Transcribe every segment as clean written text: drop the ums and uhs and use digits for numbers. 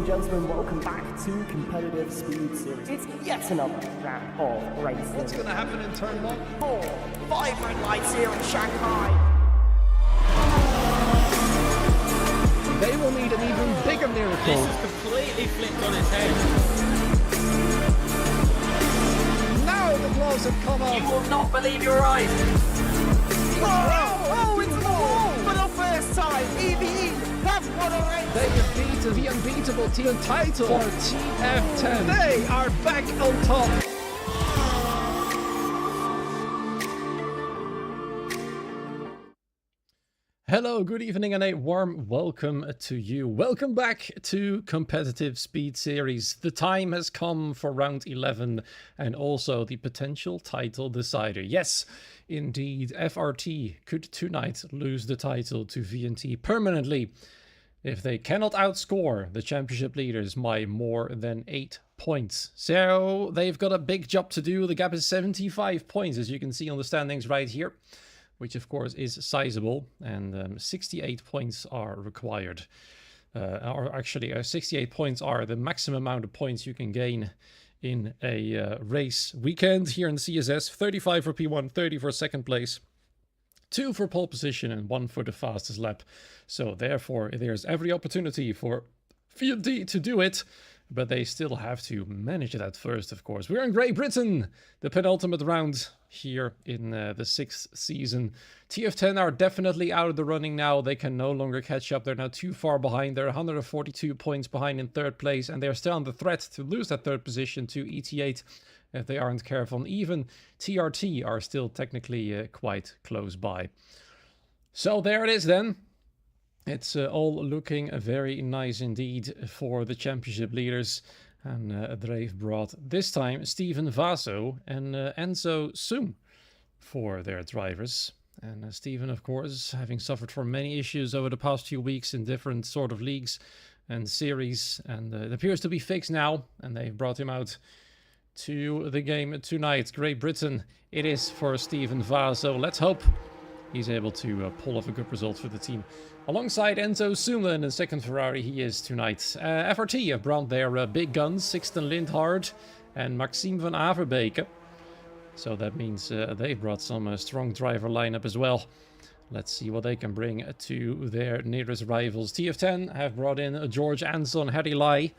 gentlemen, welcome back to Competitive Speed Series. It's yet another round of racing. What's going to happen in turn 1? 4, 5 red lights here in Shanghai. They will need an even bigger miracle. This is completely flipped on its head. Now the gloves have come off. You will not believe your eyes. Oh, it's the wall! For the first time, EVE have won a race. They defeated the unbeatable team title for TF10. They are back on top. Hello, good evening, and a warm welcome to you. Welcome back to Competitive Speed Series. The time has come for round 11 and also the potential title decider. Yes, indeed, FRT could tonight lose the title to VNT permanently if they cannot outscore the championship leaders by more than 8 points. So they've got a big job to do. The gap is 75 points, as you can see on the standings right here, which of course is sizable, and 68 points are required. Or actually, 68 points are the maximum amount of points you can gain in a race weekend here in CSS. 35 for P1, 30 for second place, 2 for pole position, and 1 for the fastest lap. So therefore, there's every opportunity for VNT to do it, but they still have to manage that first, of course. We're in Great Britain, the penultimate round here in the 6th season. TF10 are definitely out of the running now. They can no longer catch up. They're now too far behind. They're 142 points behind in 3rd place, and they're still under threat to lose that 3rd position to ET8 if they aren't careful. And even TRT are still technically quite close by. So there it is then. It's all looking very nice indeed for the championship leaders. And they've brought this time Steven Vaso and Enzo Sum for their drivers. And Steven, of course, having suffered from many issues over the past few weeks in different sort of leagues and series. And it appears to be fixed now. And they've brought him out to the game tonight. Great Britain it is for Steven Vaso. Let's hope he's able to pull off a good result for the team. Alongside Enzo Suma in the second Ferrari he is tonight. FRT have brought their big guns, Sixten Lindhard and Maxime van Averbeek. So that means they've brought some strong driver lineup as well. Let's see what they can bring to their nearest rivals. TF10 have brought in George Anson, Harry Lai.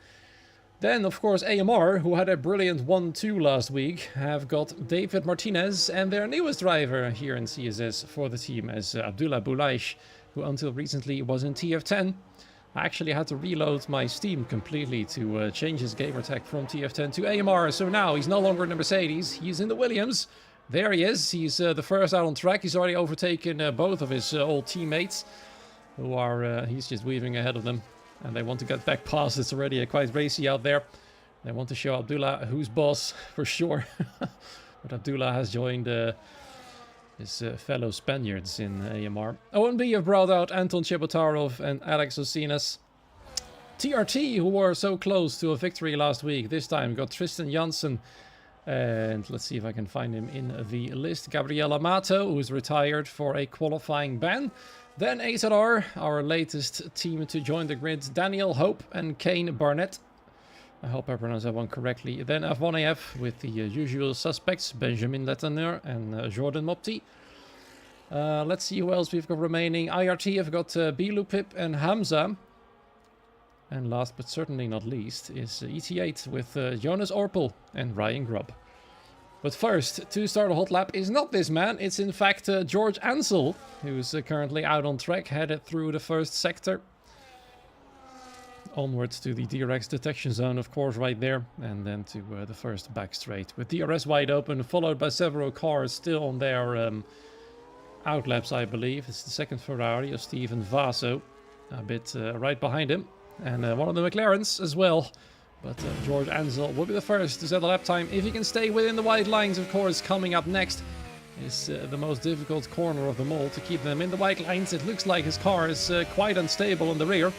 Then, of course, AMR, who had a brilliant 1-2 last week, have got David Martinez and their newest driver here in CSS for the team as Abdullah Boulaish, who until recently was in TF10. I actually had to reload my Steam completely to change his gamertag from TF10 to AMR, so now he's no longer in the Mercedes, he's in the Williams. There he is, he's the first out on track. He's already overtaken both of his old teammates, who are, he's just weaving ahead of them. And they want to get back past. It's already quite racy out there. They want to show Abdullah who's boss, for sure. But Abdullah has joined his fellow Spaniards in AMR. OMB have brought out Anton Chebotarov and Alex Osinas. TRT, who were so close to a victory last week, this time got Tristan Janssen. And let's see if I can find him in the list. Gabriel Amato, who is retired for a qualifying ban. Then AZR, our latest team to join the grid, Daniel Hope and Kane Barnett. I hope I pronounced that one correctly. Then F1AF with the usual suspects, Benjamin Letourneur and Jordan Mopti. Let's see who else we've got remaining. IRT have got Bilupip and Hamza. And last but certainly not least is ET8 with Jonas Orpel and Ryan Grubb. But first, to start a hot lap is not this man, it's in fact George Ansel, who's currently out on track, headed through the first sector. Onwards to the DRX detection zone, of course, right there, and then to the first back straight. With DRS wide open, followed by several cars still on their outlaps, I believe. It's the second Ferrari of Steven Vaso, a bit right behind him, and one of the McLarens as well. But George Ansel will be the first to set a lap time. If he can stay within the white lines, of course. Coming up next is the most difficult corner of them all, to keep them in the white lines. It looks like his car is quite unstable on the rear. A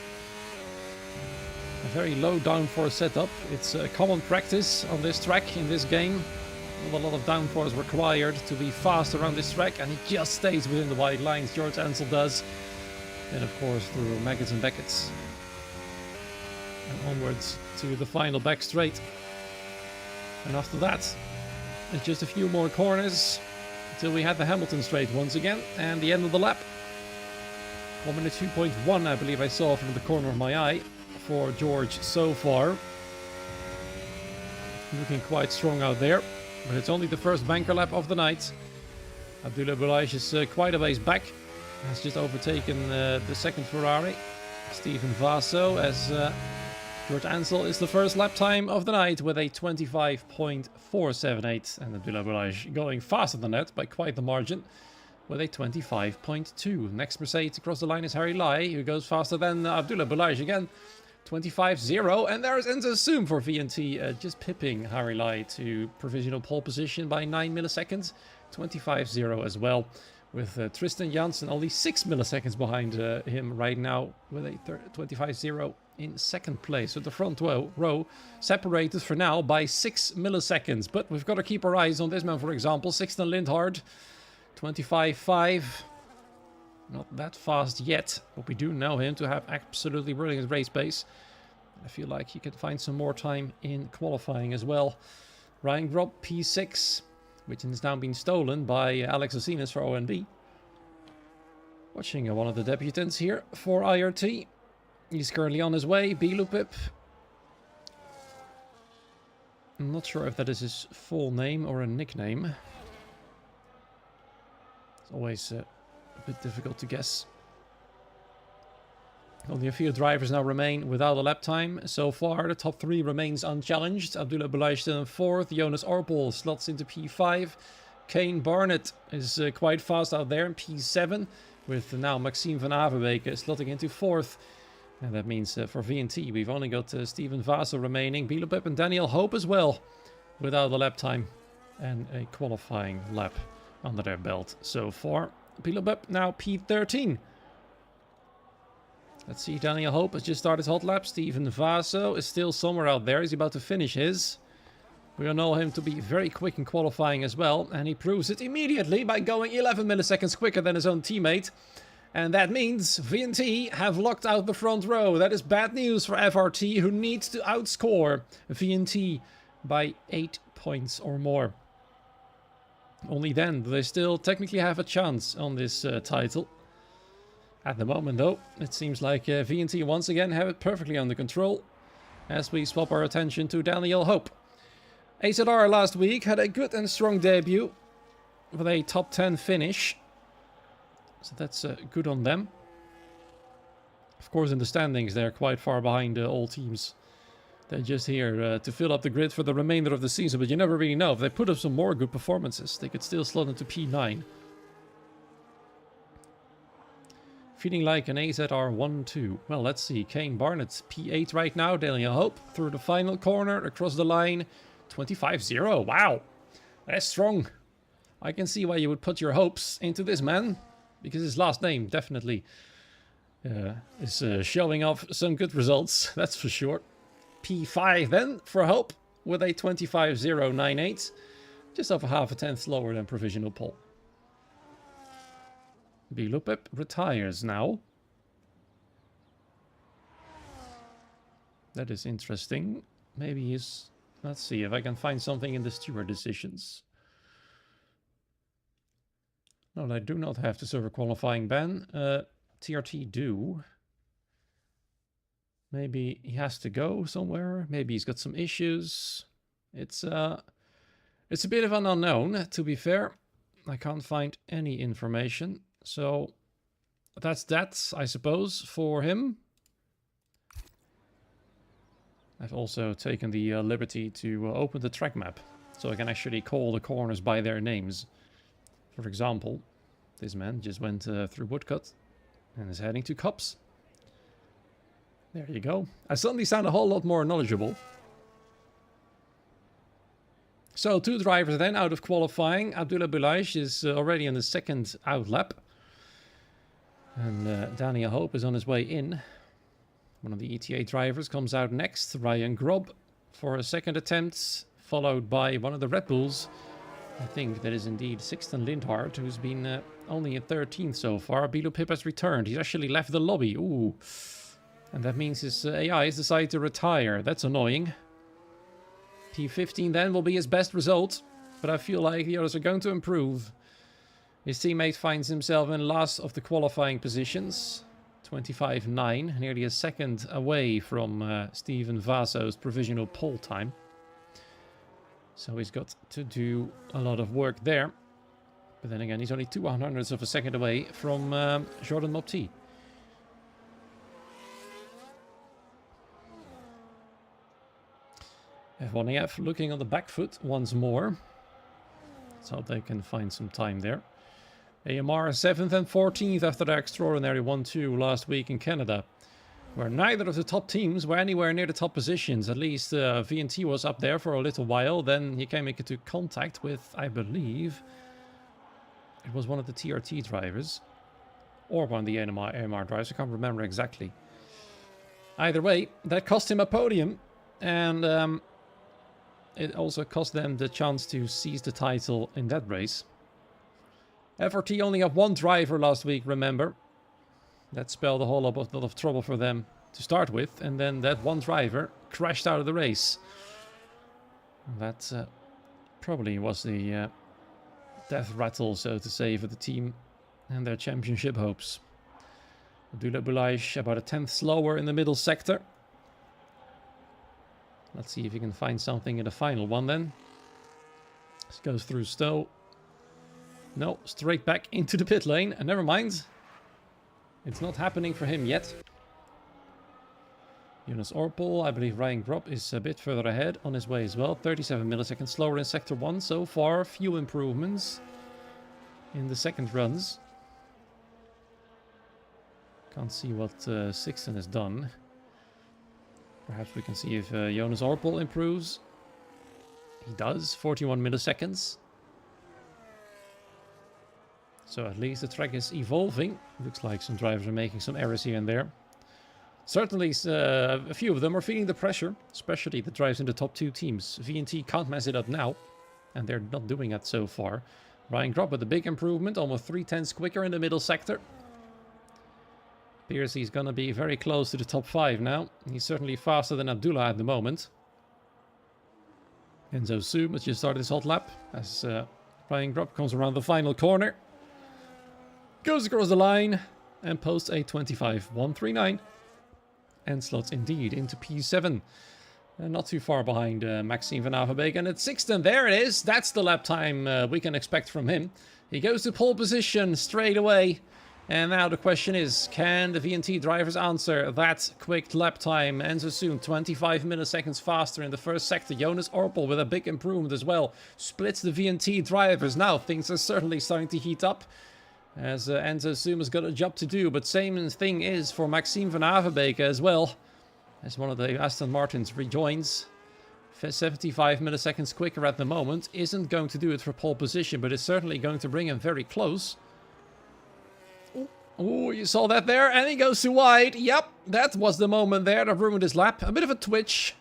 very low downforce setup. It's a common practice on this track in this game. Not a lot of downforce required to be fast around this track, and he just stays within the white lines. George Ansel does. And of course through Maggots and Beckett's. and onwards to the final back straight. And after that, it's just a few more corners until we had the Hamilton straight once again, and the end of the lap. 1 minute 2.1, I believe I saw from the corner of my eye for George so far. Looking quite strong out there, but it's only the first banker lap of the night. Abdullah Boulaj is quite a ways back. Has just overtaken the second Ferrari, Steven Vaso, as George Ansel is the first lap time of the night with a 25.478, and Abdullah Boulaj going faster than that by quite the margin with a 25.2. Next Mercedes across the line is Harry Lai, who goes faster than Abdullah Boulaj again, 25.0, and there's Enzo Zoom for VNT, just pipping Harry Lai to provisional pole position by 9 milliseconds, 25.0 as well, with Tristan Janssen only 6 milliseconds behind him right now with a 25.0 in second place. So the front row separated for now by 6 milliseconds, but we've got to keep our eyes on this man, for example, Sixten Lindhard, 25.5. Not that fast yet, but we do know him to have absolutely brilliant race pace. I feel like he could find some more time in qualifying as well. Ryan Grob, P6, which has now been stolen by Alex Osinas for ONB. Watching one of the debutants here for IRT. He's currently on his way, Bilupip. I'm not sure if that is his full name or a nickname. It's always a bit difficult to guess. Only a few drivers now remain without a lap time. So far, the top 3 remains unchallenged. Abdullah Boulaj still in 4th. Jonas Orpel slots into P5. Kane Barnett is quite fast out there in P7. With now Maxime van Averbeek slotting into 4th. And that means for VNT, we've only got Steven Vaso remaining. Bilopep and Daniel Hope as well, without a lap time and a qualifying lap under their belt so far. Bilopep now P13. Let's see, Daniel Hope has just started his hot lap. Steven Vaso is still somewhere out there. He's about to finish his. We all know him to be very quick in qualifying as well. And he proves it immediately by going 11 milliseconds quicker than his own teammate. And that means VNT have locked out the front row. That is bad news for FRT, who needs to outscore VNT by 8 points or more. Only then do they still technically have a chance on this title. At the moment, though, it seems like VNT once again have it perfectly under control, as we swap our attention to Daniel Hope. AZR last week had a good and strong debut with a top 10 finish, so that's good on them. Of course, in the standings, they're quite far behind all teams. They're just here to fill up the grid for the remainder of the season, but you never really know. If they put up some more good performances, they could still slot into P9. Feeling like an AZR 1-2. Well, let's see. Kane Barnett's P8 right now. Daniel Hope through the final corner, across the line. 25.0. Wow. That's strong. I can see why you would put your hopes into this man, because his last name definitely is showing off some good results. That's for sure. P5 then for Hope with a 25.098. Just over half a tenth slower than provisional pole. Bilupep retires now. That is interesting. Maybe he's... Let's see if I can find something in the steward decisions. No, I do not have to serve a qualifying ban. TRT do. Maybe he has to go somewhere. Maybe he's got some issues. It's a bit of an unknown, to be fair. I can't find any information. So that's that, I suppose, for him. I've also taken the liberty to open the track map, so I can actually call the corners by their names. For example, this man just went through Woodcut and is heading to Cups. There you go. I suddenly sound a whole lot more knowledgeable. So 2 drivers then out of qualifying. Abdullah Boulaj is already on the second out lap. And Daniel Hope is on his way in. One of the ETA drivers comes out next, Ryan Grob, for a second attempt, followed by one of the Red Bulls. I think that is indeed Sixten Lindhard, who's been only in 13th so far. Bilupip has returned. He's actually left the lobby. Ooh, And that means his AI has decided to retire. That's annoying. P15 then will be his best result. But I feel like the others are going to improve. His teammate finds himself in last of the qualifying positions. 25.9. Nearly a second away from Steven Vaso's provisional pole time. So he's got to do a lot of work there. But then again, he's only 2/100ths of a second away from Jordan Mopti. F1AF looking on the back foot once more. Let's hope they can find some time there. AMR 7th and 14th after their extraordinary 1-2 last week in Canada, where neither of the top teams were anywhere near the top positions. At least VNT was up there for a little while. Then he came into contact with, I believe, it was one of the TRT drivers. Or one of the AMR drivers. I can't remember exactly. Either way, that cost him a podium. And it also cost them the chance to seize the title in that race. FRT only had one driver last week, remember. That spelled a whole lot of trouble for them to start with. And then that one driver crashed out of the race. That probably was the death rattle, so to say, for the team and their championship hopes. Abdullah Boulaish about a 10th slower in the middle sector. Let's see if he can find something in the final one then. This goes through Stowe. No, straight back into the pit lane. And never mind. It's not happening for him yet. Jonas Orpel, I believe Ryan Gropp is a bit further ahead on his way as well. 37 milliseconds slower in Sector 1 so far. Few improvements in the second runs. Can't see what Sixton has done. Perhaps we can see if Jonas Orpel improves. He does, 41 milliseconds. So at least the track is evolving. Looks like some drivers are making some errors here and there. Certainly a few of them are feeling the pressure, especially the drivers in the top two teams. VNT can't mess it up now, and they're not doing that so far. Ryan Gropp with a big improvement, almost 3/10ths quicker in the middle sector. Appears he's going to be very close to the top 5 now. He's certainly faster than Abdullah at the moment. Enzo Soom has just started his hot lap as Ryan Gropp comes around the final corner. Goes across the line and posts a 25.139. And slots indeed into P7. Not too far behind Maxime van Averbeek. And at Sixton, there it is. That's the lap time we can expect from him. He goes to pole position straight away. And now the question is, can the VNT drivers answer that quick lap time? Enzo Soon, 25 milliseconds faster in the first sector. Jonas Orpel with a big improvement as well. Splits the VNT drivers. Now things are certainly starting to heat up, as Enzo Soon has got a job to do. But same thing is for Maxime van Averbeek as well, as one of the Aston Martins rejoins. 75 milliseconds quicker at the moment. Isn't going to do it for pole position, but it's certainly going to bring him very close. Oh, you saw that there, and he goes too wide. Yep, that was the moment there that ruined his lap. A bit of a twitch.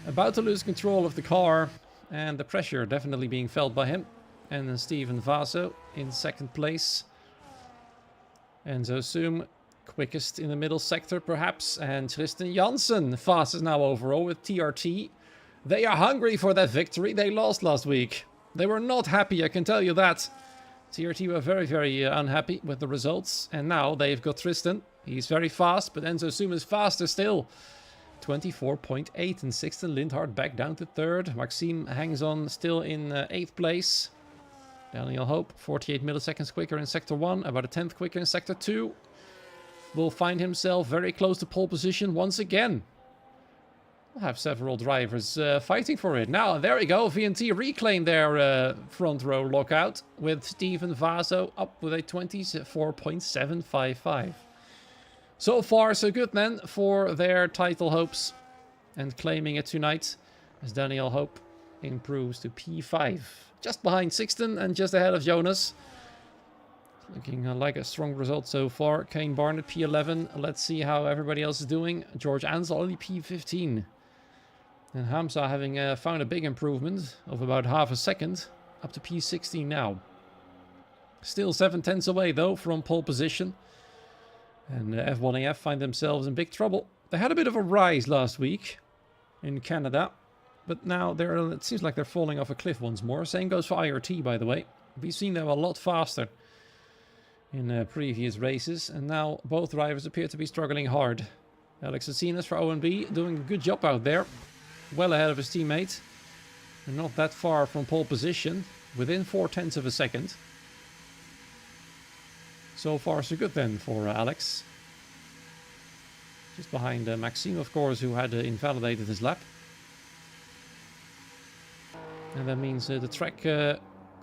About to lose control of the car, and the pressure definitely being felt by him. And then Steven Vaso in second place. Enzo Soom, quickest in the middle sector perhaps. And Tristan Janssen, fastest now overall with TRT. They are hungry for that victory. They lost last week. They were not happy, I can tell you that. TRT were very, very unhappy with the results. And now they've got Tristan. He's very fast, but Enzo Soom is faster still. 24.8, and Sixten Lindhart back down to third. Maxime hangs on still in 8th place. Daniel Hope, 48 milliseconds quicker in Sector 1, about a 10th quicker in Sector 2. Will find himself very close to pole position once again. We'll have several drivers fighting for it. Now, there we go. VNT reclaim their front row lockout with Steven Vaso up with a 24.755. So far, so good then for their title hopes. And claiming it tonight as Daniel Hope improves to P5. Just behind Sixten and just ahead of Jonas. Looking like a strong result so far. Kane Barnett P11. Let's see how everybody else is doing. George Ansel only P15. And Hamza having found a big improvement of about half a second. Up to P16 now. Still 7/10ths away though from pole position. And F1AF find themselves in big trouble. They had a bit of a rise last week in Canada, but now it seems like they're falling off a cliff once more. Same goes for IRT, by the way. We've seen them a lot faster in previous races, and now both drivers appear to be struggling hard. Alex Asinas for ONB doing a good job out there, well ahead of his teammate, and not that far from pole position, within 0.4 of a second. So far so good then for Alex. Just behind Maxime, of course, who had invalidated his lap. And that means the track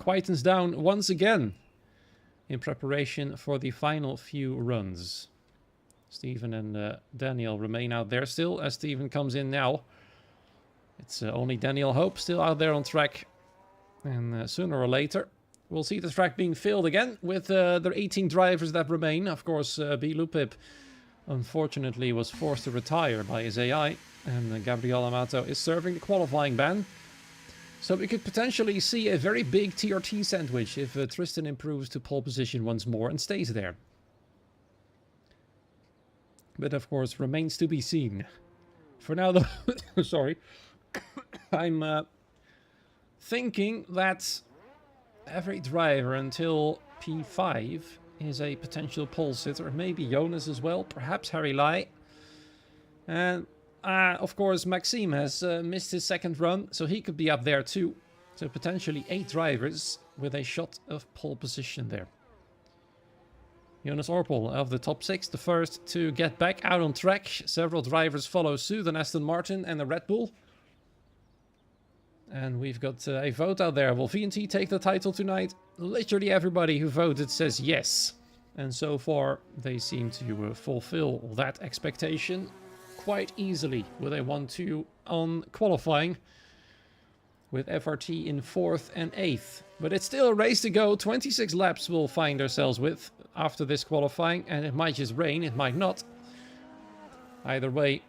quietens down once again in preparation for the final few runs. Steven and Daniel remain out there still as Steven comes in now. It's only Daniel Hope still out there on track. And sooner or later, we'll see the track being filled again with the 18 drivers that remain. Of course, B. Lupip, unfortunately, was forced to retire by his AI. And Gabriel Amato is serving the qualifying ban. So we could potentially see a very big TRT sandwich if Tristan improves to pole position once more and stays there. But of course, remains to be seen. For now, though, sorry, I'm thinking that every driver until P5 is a potential pole sitter. Maybe Jonas as well, perhaps Harry Lai. And of course, Maxime has missed his second run, so he could be up there too. So potentially 8 drivers with a shot of pole position there. Jonas Orpel of the top 6, the first to get back out on track. Several drivers follow suit, an Aston Martin and a Red Bull. And we've got a vote out there. Will VNT take the title tonight? Literally everybody who voted says yes. And so far, they seem to fulfill that expectation quite easily with a 1-2 on qualifying, with FRT in 4th and 8th. But it's still a race to go. 26 laps we'll find ourselves with after this qualifying, and it might just rain, it might not. Either way,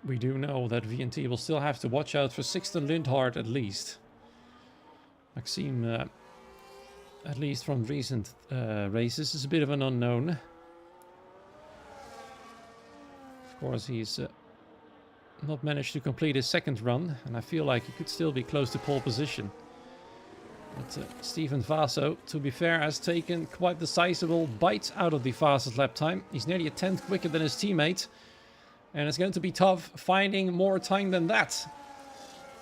we do know that VNT will still have to watch out for Sixten Lindhart at least. Maxime, at least from recent races, is a bit of an unknown. Of course, he's not managed to complete his second run, and I feel like he could still be close to pole position. But Steven Vaso, to be fair, has taken quite the sizable bite out of the fastest lap time. He's nearly a 10th quicker than his teammate. And it's going to be tough finding more time than that.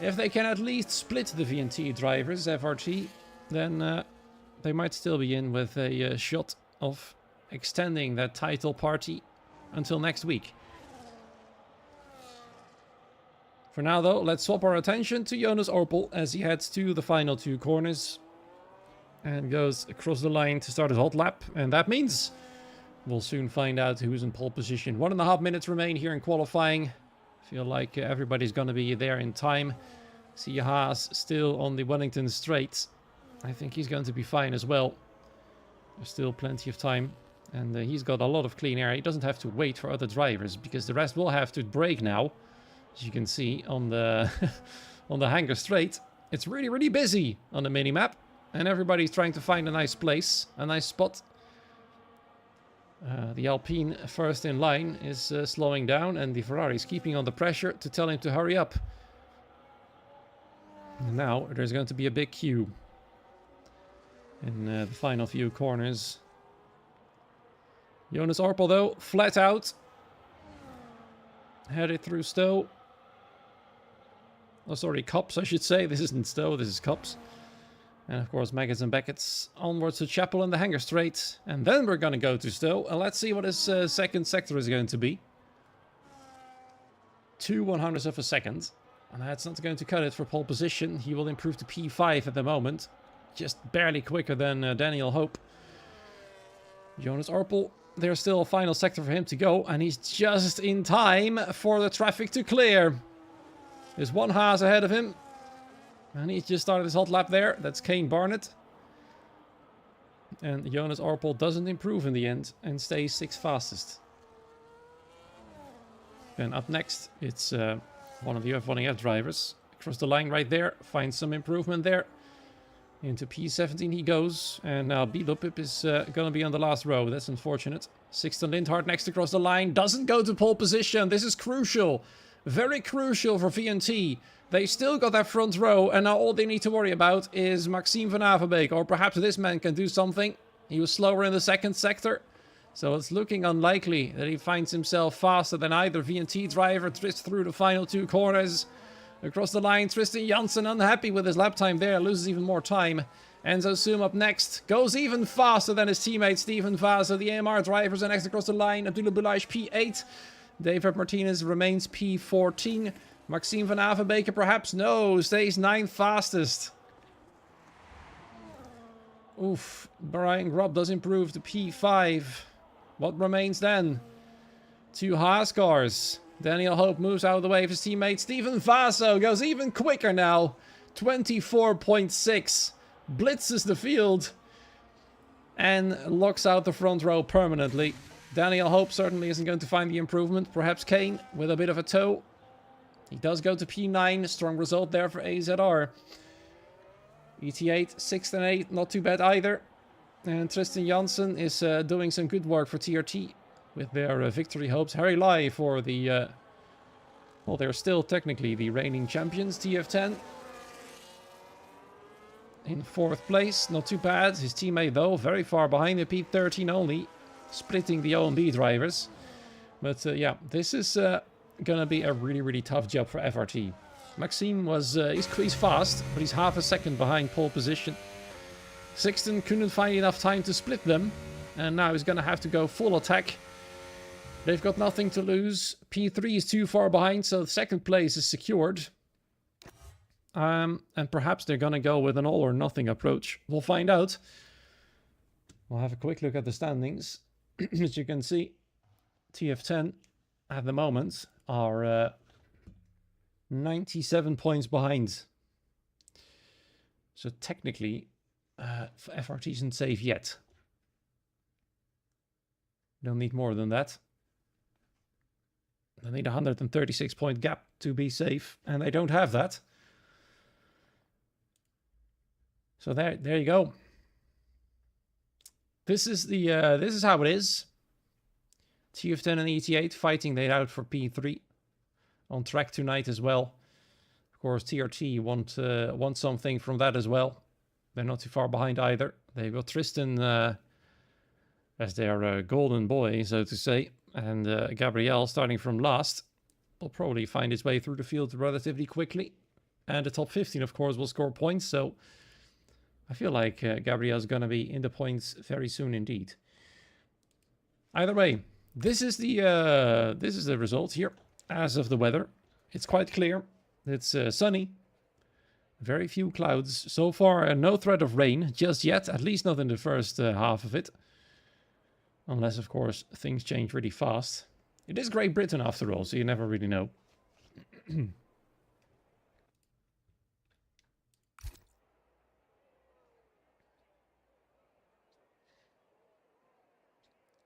If they can at least split the VNT drivers, FRT, then they might still be in with a shot of extending that title party until next week. For now, though, let's swap our attention to Jonas Orpel as he heads to the final 2 corners and goes across the line to start his hot lap. And that means we'll soon find out who's in pole position. 1.5 minutes remain here in qualifying. Feel like everybody's going to be there in time. See Haas still on the Wellington Straight. I think he's going to be fine as well. There's still plenty of time. And he's got a lot of clean air. He doesn't have to wait for other drivers because the rest will have to brake now. As you can see on the on the Hanger Straight, it's really busy on the mini-map, and everybody's trying to find a nice place, a nice spot. The Alpine first in line is slowing down, and the Ferrari's keeping on the pressure to tell him to hurry up. And now there's going to be a big queue in the final few corners. Jonas Orpel, though, flat out, headed through Stowe. Oh, sorry, Cops, I should say. This isn't Stowe, this is Cops. And of course, Maggots and Beckett's onwards to Chapel and the Hanger Straight. And then we're going to go to Stowe. And let's see what his second sector is going to be. 2/100ths of a second. And that's not going to cut it for pole position. He will improve to P5 at the moment. Just barely quicker than Daniel Hope. Jonas Orpel, there's still a final sector for him to go. And he's just in time for the traffic to clear. There's one Haas ahead of him. And he's just started his hot lap there. That's Kane Barnett. And Jonas Orpel doesn't improve in the end and stays 6th fastest. Then up next, it's one of the F1AF drivers. Across the line right there. Finds some improvement there. Into P17 he goes, and now Bilopip is going to be on the last row. That's unfortunate. Sixten Lindhart next across the line, doesn't go to pole position. This is crucial, very crucial for VNT. They still got that front row, and now all they need to worry about is Maxime van Averbeek, or perhaps this man can do something. He was slower in the second sector, so it's looking unlikely that he finds himself faster than either VNT driver. Trist through the final two corners. Across the line, Tristan Janssen unhappy with his lap time there, loses even more time. Enzo Zoom up next, goes even faster than his teammate Steven Vaza. The AMR drivers are next across the line. Abdullah Boulaj P8. David Martinez remains P14. Maxime van Averbeek perhaps? No, stays 9th fastest. Oof, Brian Grob does improve to P5. What remains then? 2 Haas cars. Daniel Hope moves out of the way of his teammate. Steven Vaso goes even quicker now. 24.6. Blitzes the field. And locks out the front row permanently. Daniel Hope certainly isn't going to find the improvement. Perhaps Kane with a bit of a toe. He does go to P9. Strong result there for AZR. ET8, 6th and 8. Not too bad either. And Tristan Janssen is doing some good work for TRT. With their victory hopes. Harry Lai for the... well, they're still technically the reigning champions, TF10. In 4th place, not too bad. His teammate, though, very far behind the P13 only. Splitting the OMB drivers. But, yeah, this is going to be a really, really tough job for FRT. Maxime was... he's fast, but he's half a second behind pole position. Sixten couldn't find enough time to split them. And now he's going to have to go full attack. They've got nothing to lose. P3 is too far behind, so the 2nd place is secured. And perhaps they're going to go with an all or nothing approach. We'll find out. We'll have a quick look at the standings. As you can see, TF10 at the moment are 97 points behind. So technically, FRT isn't safe yet. Don't need more than that. They need a 136 point gap to be safe, and they don't have that. So there you go. This is the this is how it is. TF10 and ET8 fighting it out for P3 on track tonight as well. Of course, TRT want something from that as well. They're not too far behind either. They've got Tristan as their golden boy, so to say. And Gabriel, starting from last, will probably find his way through the field relatively quickly. And the top 15, of course, will score points. So I feel like Gabriel's going to be in the points very soon indeed. Either way, this is the result here. As of the weather, it's quite clear. It's sunny. Very few clouds. So far, no threat of rain just yet. At least not in the first half of it. Unless, of course, things change really fast. It is Great Britain after all, so you never really know.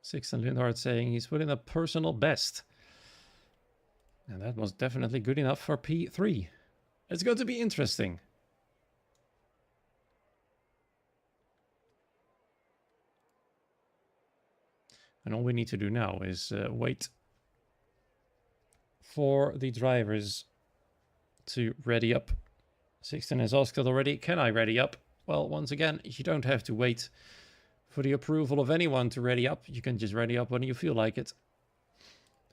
Sixten Lindhart saying he's putting a personal best. And that was definitely good enough for P3. It's going to be interesting. And all we need to do now is wait for the drivers to ready up. Sixten has asked it already. Can I ready up? Well, once again, you don't have to wait for the approval of anyone to ready up. You can just ready up when you feel like it.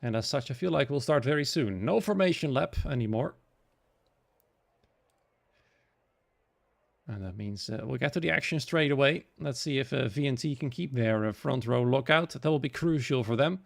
And as such, I feel like we'll start very soon. No formation lap anymore. And that means we'll get to the action straight away. Let's see if VNT can keep their front row lockout. That will be crucial for them.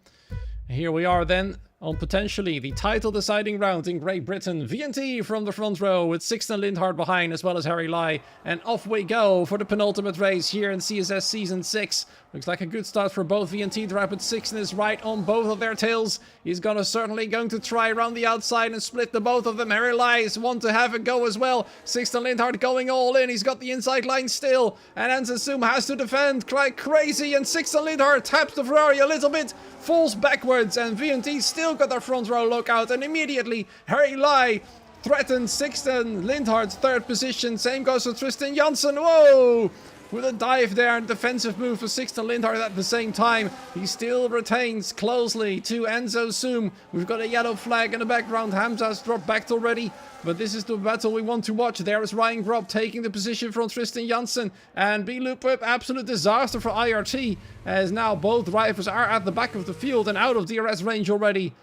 Here we are then on potentially the title deciding round in Great Britain. VNT from the front row with Sixten Lindhart behind as well as Harry Lai. And off we go for the penultimate race here in CSS Season 6. Looks like a good start for both VNT drivers, but Sixten is right on both of their tails. He's certainly going to try around the outside and split the both of them. Harry Lai want to have a go as well. Sixten Lindhart going all in. He's got the inside line still. And Anson Zoom has to defend like crazy. And Sixten Lindhart taps the Ferrari a little bit. Falls backwards, and VNT still got their front row lookout, and immediately Harry Lai threatened. Sixten Lindhard's third position. Same goes for Tristan Janssen. Whoa! With a dive there and defensive move for Sixten Lindhard at the same time. He still retains closely to Enzo Zoom. We've got a yellow flag in the background. Hamza's dropped back already. But this is the battle we want to watch. There is Ryan Grob taking the position from Tristan Janssen. And B-Loop, absolute disaster for IRT. As now both drivers are at the back of the field and out of DRS range already.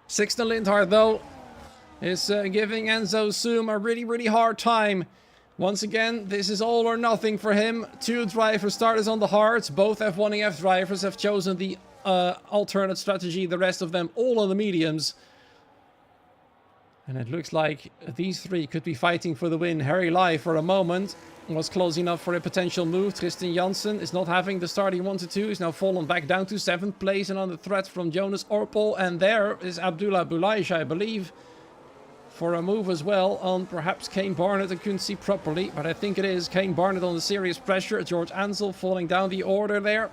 Sixten Lindhard, though, is giving Enzo Zoom a really hard time. Once again, this is all or nothing for him. Two driver starters on the hards. Both F1EF drivers have chosen the alternate strategy. The rest of them all on the mediums. And it looks like these three could be fighting for the win. Harry Lai, for a moment, was close enough for a potential move. Tristan Janssen is not having the start he wanted to. He's now fallen back down to 7th place and under threat from Jonas Orpol. And there is Abdullah Boulaish, I believe, for a move as well on perhaps Kane Barnett. I couldn't see properly, but I think it is Kane Barnett on the serious pressure. George Ansel falling down the order there.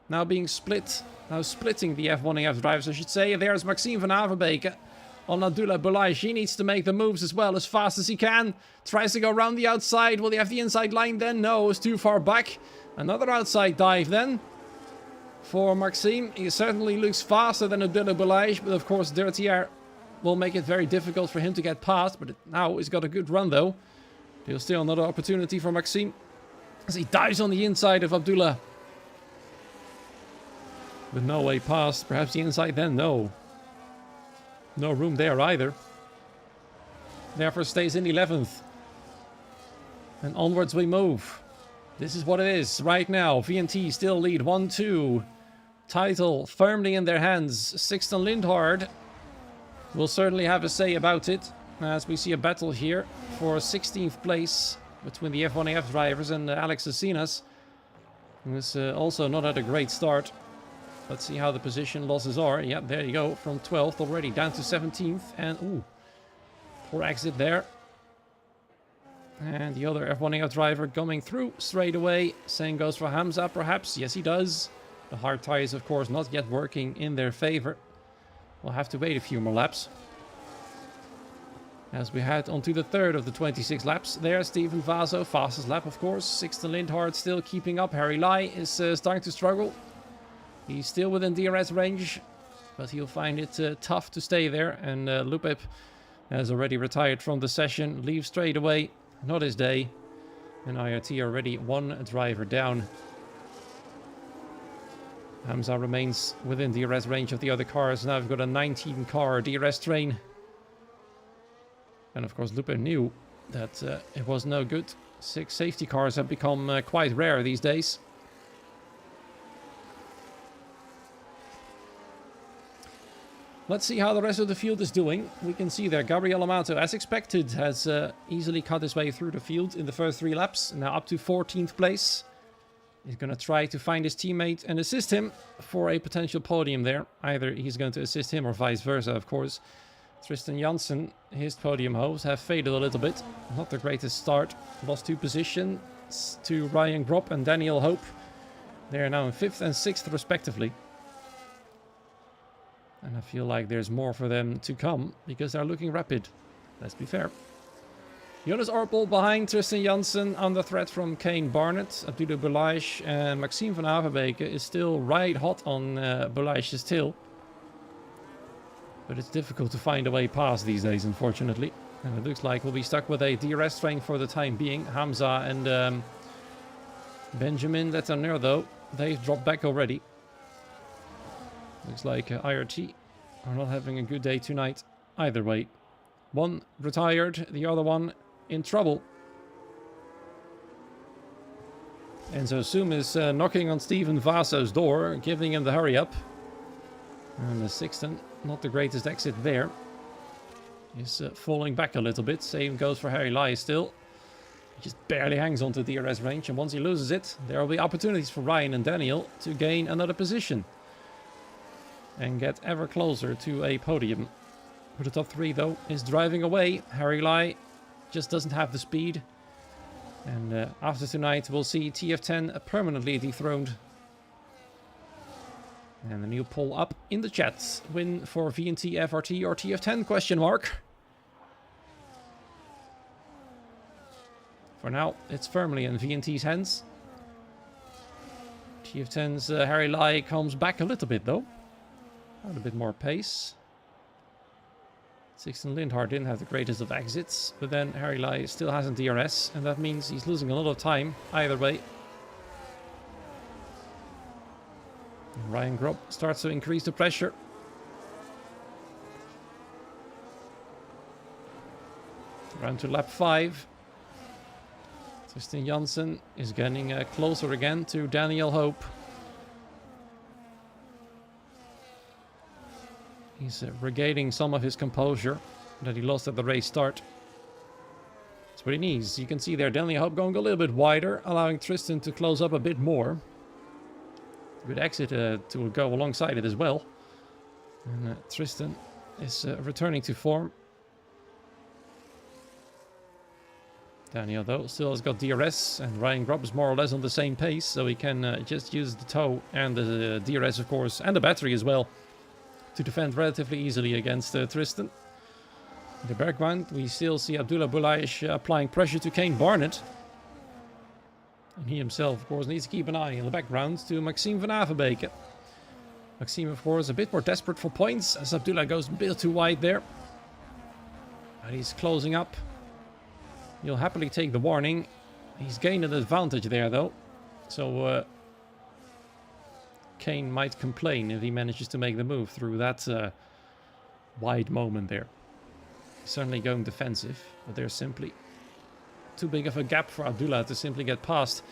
Now being split. Now splitting the F1EF drivers, I should say. There's Maxime van Averbeek on Abdullah Boulaish. He needs to make the moves as well as fast as he can. Tries to go around the outside. Will he have the inside line then? No, it's too far back. Another outside dive then for Maxime. He certainly looks faster than Abdullah Boulaish, but of course Dirty Air will make it very difficult for him to get past, but now he's got a good run though. There's still another opportunity for Maxime as he dives on the inside of Abdullah. With no way past, perhaps the inside then, no. No room there either. Therefore stays in 11th. And onwards we move. This is what it is right now. VNT still lead 1-2. Title firmly in their hands. Sixten Lindhard will certainly have a say about it, as we see a battle here for 16th place between the F1EF drivers and Alex Asinas, who is also not at a great start. Let's see how the position losses are. Yep, there you go, from 12th already down to 17th, and ooh, poor exit there. And the other F1EF driver coming through straight away. Same goes for Hamza, perhaps. Yes, he does. The hard tires, of course, not yet working in their favor. We'll have to wait a few more laps. As we head onto the third of the 26 laps. There's Steven Vaso, fastest lap of course. Sixten Lindhard still keeping up. Harry Lai is starting to struggle. He's still within DRS range, but he'll find it tough to stay there. And Lupep has already retired from the session. Leaves straight away. Not his day. And IRT already one driver down. Hamza remains within DRS range of the other cars. Now we've got a 19 car DRS train. And of course Lupe knew that it was no good. 6 safety cars have become quite rare these days. Let's see how the rest of the field is doing. We can see there Gabriel Amato, as expected, has easily cut his way through the field in the first 3 laps. Now up to 14th place. He's going to try to find his teammate and assist him for a potential podium there. Either he's going to assist him or vice versa, of course. Tristan Janssen, his podium hopes have faded a little bit. Not the greatest start. Lost 2 positions to Ryan Grob and Daniel Hope. They are now in 5th and 6th respectively. And I feel like there's more for them to come because they're looking rapid. Let's be fair. Jonas Orpol behind Tristan Janssen, under threat from Kane Barnett, Abdullah Boulaish, and Maxime van Averbeek is still right hot on Boulaish's tail. But it's difficult to find a way past these days, unfortunately. And it looks like we'll be stuck with a DRS train for the time being. Hamza and Benjamin Letourneur, though, they've dropped back already. Looks like IRT are not having a good day tonight either way. One retired, the other one in trouble. Enzo Zoom is knocking on Steven Vaso's door, giving him the hurry up. And the Sixten, not the greatest exit there. He's falling back a little bit. Same goes for Harry Lai still. He just barely hangs onto DRS range, and once he loses it, there will be opportunities for Ryan and Daniel to gain another position. And get ever closer to a podium. For the top 3 though is driving away. Harry Lai just doesn't have the speed. And after tonight we'll see TF10 permanently dethroned. And a new poll up in the chats. Win for VNT, FRT or TF10 question mark. For now, it's firmly in VNT's hands. TF10's Harry Lai comes back a little bit though. Had a bit more pace. Sixten Lindhard didn't have the greatest of exits, but then Harry Lai still hasn't DRS, and that means he's losing a lot of time either way. And Ryan Grob starts to increase the pressure. Around to lap 5. Tristan Janssen is getting closer again to Daniel Hope. He's regaining some of his composure that he lost at the race start. That's what he needs. You can see there Daniel Hope going a little bit wider, allowing Tristan to close up a bit more. Good exit to go alongside it as well. And Tristan is returning to form. Daniel, though, still has got DRS, and Ryan Grob is more or less on the same pace, so he can just use the toe and the DRS, of course, and the battery as well, to defend relatively easily against Tristan. In the background, we still see Abdullah Boulaish applying pressure to Kane Barnett. And he himself, of course, needs to keep an eye in the background to Maxime van Averbeek. Maxime, of course, a bit more desperate for points, as Abdullah goes a bit too wide there. And he's closing up. He'll happily take the warning. He's gained an advantage there, though. So, Kane might complain if he manages to make the move through that wide moment there. He's certainly going defensive, but there's simply too big of a gap for Abdullah to simply get past.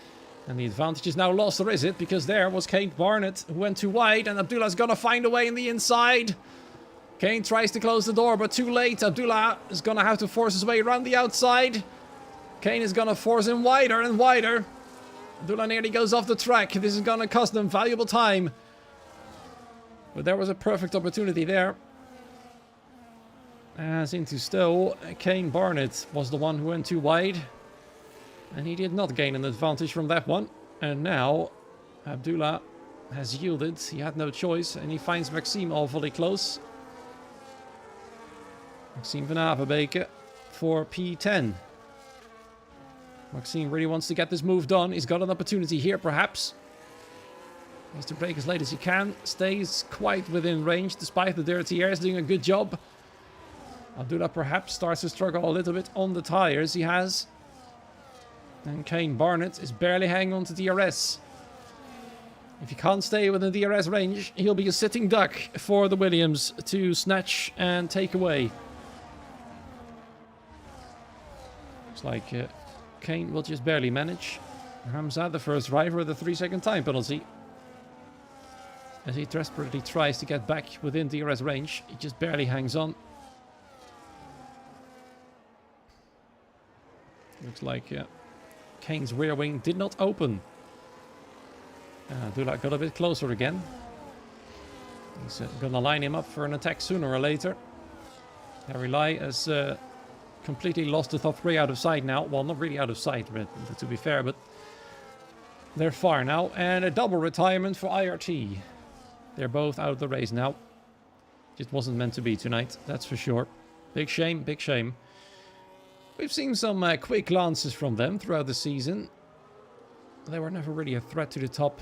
And the advantage is now lost, or is it? Because there was Kane Barnett who went too wide, and Abdullah's gonna find a way in the inside. Kane tries to close the door, but too late. Abdullah is gonna have to force his way around the outside. Kane is gonna force him wider and wider. Abdullah nearly goes off the track. This is gonna cost them valuable time. But there was a perfect opportunity there. As into Stowe, Kane Barnett was the one who went too wide. And he did not gain an advantage from that one. And now Abdullah has yielded. He had no choice, and he finds Maxime awfully close. Maxime van Averbeek for P10. Maxime really wants to get this move done. He's got an opportunity here, perhaps. He has to brake as late as he can. Stays quite within range, despite the dirty air. He's doing a good job. Abdullah perhaps starts to struggle a little bit on the tires. He has. And Kane Barnett is barely hanging on to DRS. If he can't stay within DRS range, he'll be a sitting duck for the Williams to snatch and take away. Looks like Kane will just barely manage. Hamza, the first driver with a 3-second time penalty. As he desperately tries to get back within DRS range, he just barely hangs on. Looks like Kane's rear wing did not open. Abdullah got a bit closer again. He's gonna line him up for an attack sooner or later. Harry Lai has completely lost the top 3 out of sight now. Well, not really out of sight, but to be fair, but they're far now. And a double retirement for IRT. They're both out of the race now. Just wasn't meant to be tonight, that's for sure. Big shame, big shame. We've seen some quick glances from them throughout the season. They were never really a threat to the top.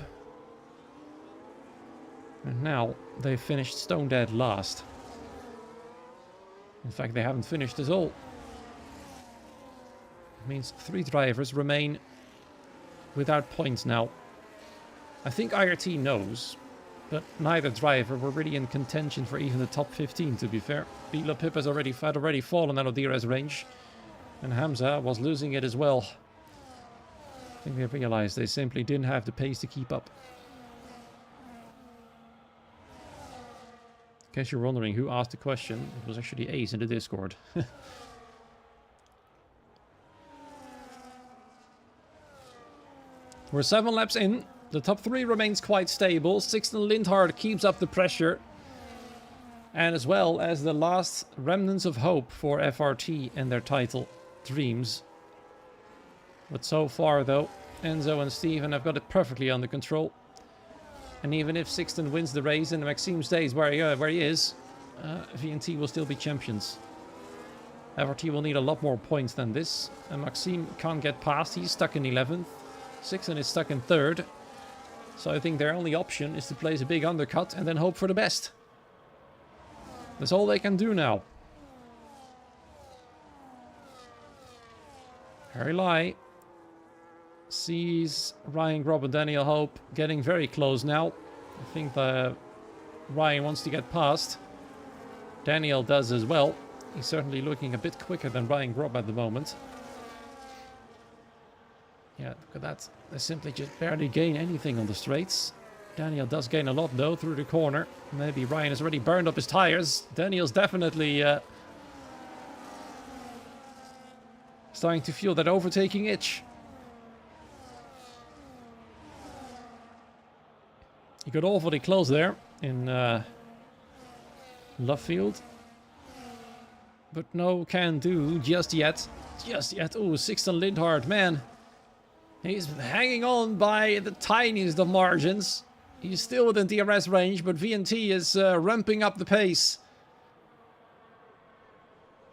And now they've finished stone dead last. In fact, they haven't finished at all. It means 3 drivers remain without points now. I think IRT knows, but neither driver were really in contention for even the top 15, to be fair. Bila Pip had already fallen out of DRS range. And Hamza was losing it as well. I think they realized they simply didn't have the pace to keep up. In case you're wondering who asked the question, it was actually Ace in the Discord. We're 7 laps in. The top 3 remains quite stable. Sixten Lindhard keeps up the pressure. And as well as the last remnants of hope for FRT and their title dreams. But so far, though, Enzo and Steven have got it perfectly under control. And even if Sixten wins the race and Maxime stays where he is, VNT will still be champions. FRT will need a lot more points than this. And Maxime can't get past. He's stuck in 11th. Sixten is stuck in 3rd. So I think their only option is to place a big undercut and then hope for the best. That's all they can do now. Harry Lai sees Ryan Grob and Daniel Hope getting very close now. I think Ryan wants to get past. Daniel does as well. He's certainly looking a bit quicker than Ryan Grob at the moment. Yeah, look at that. They simply just barely gain anything on the straights. Daniel does gain a lot though through the corner. Maybe Ryan has already burned up his tires. Daniel's definitely starting to feel that overtaking itch. He got awfully close there in left field. But no can do just yet. Just yet. Oh, Sixten Lindhard, man. He's hanging on by the tiniest of margins. He's still within DRS range, but VNT is ramping up the pace.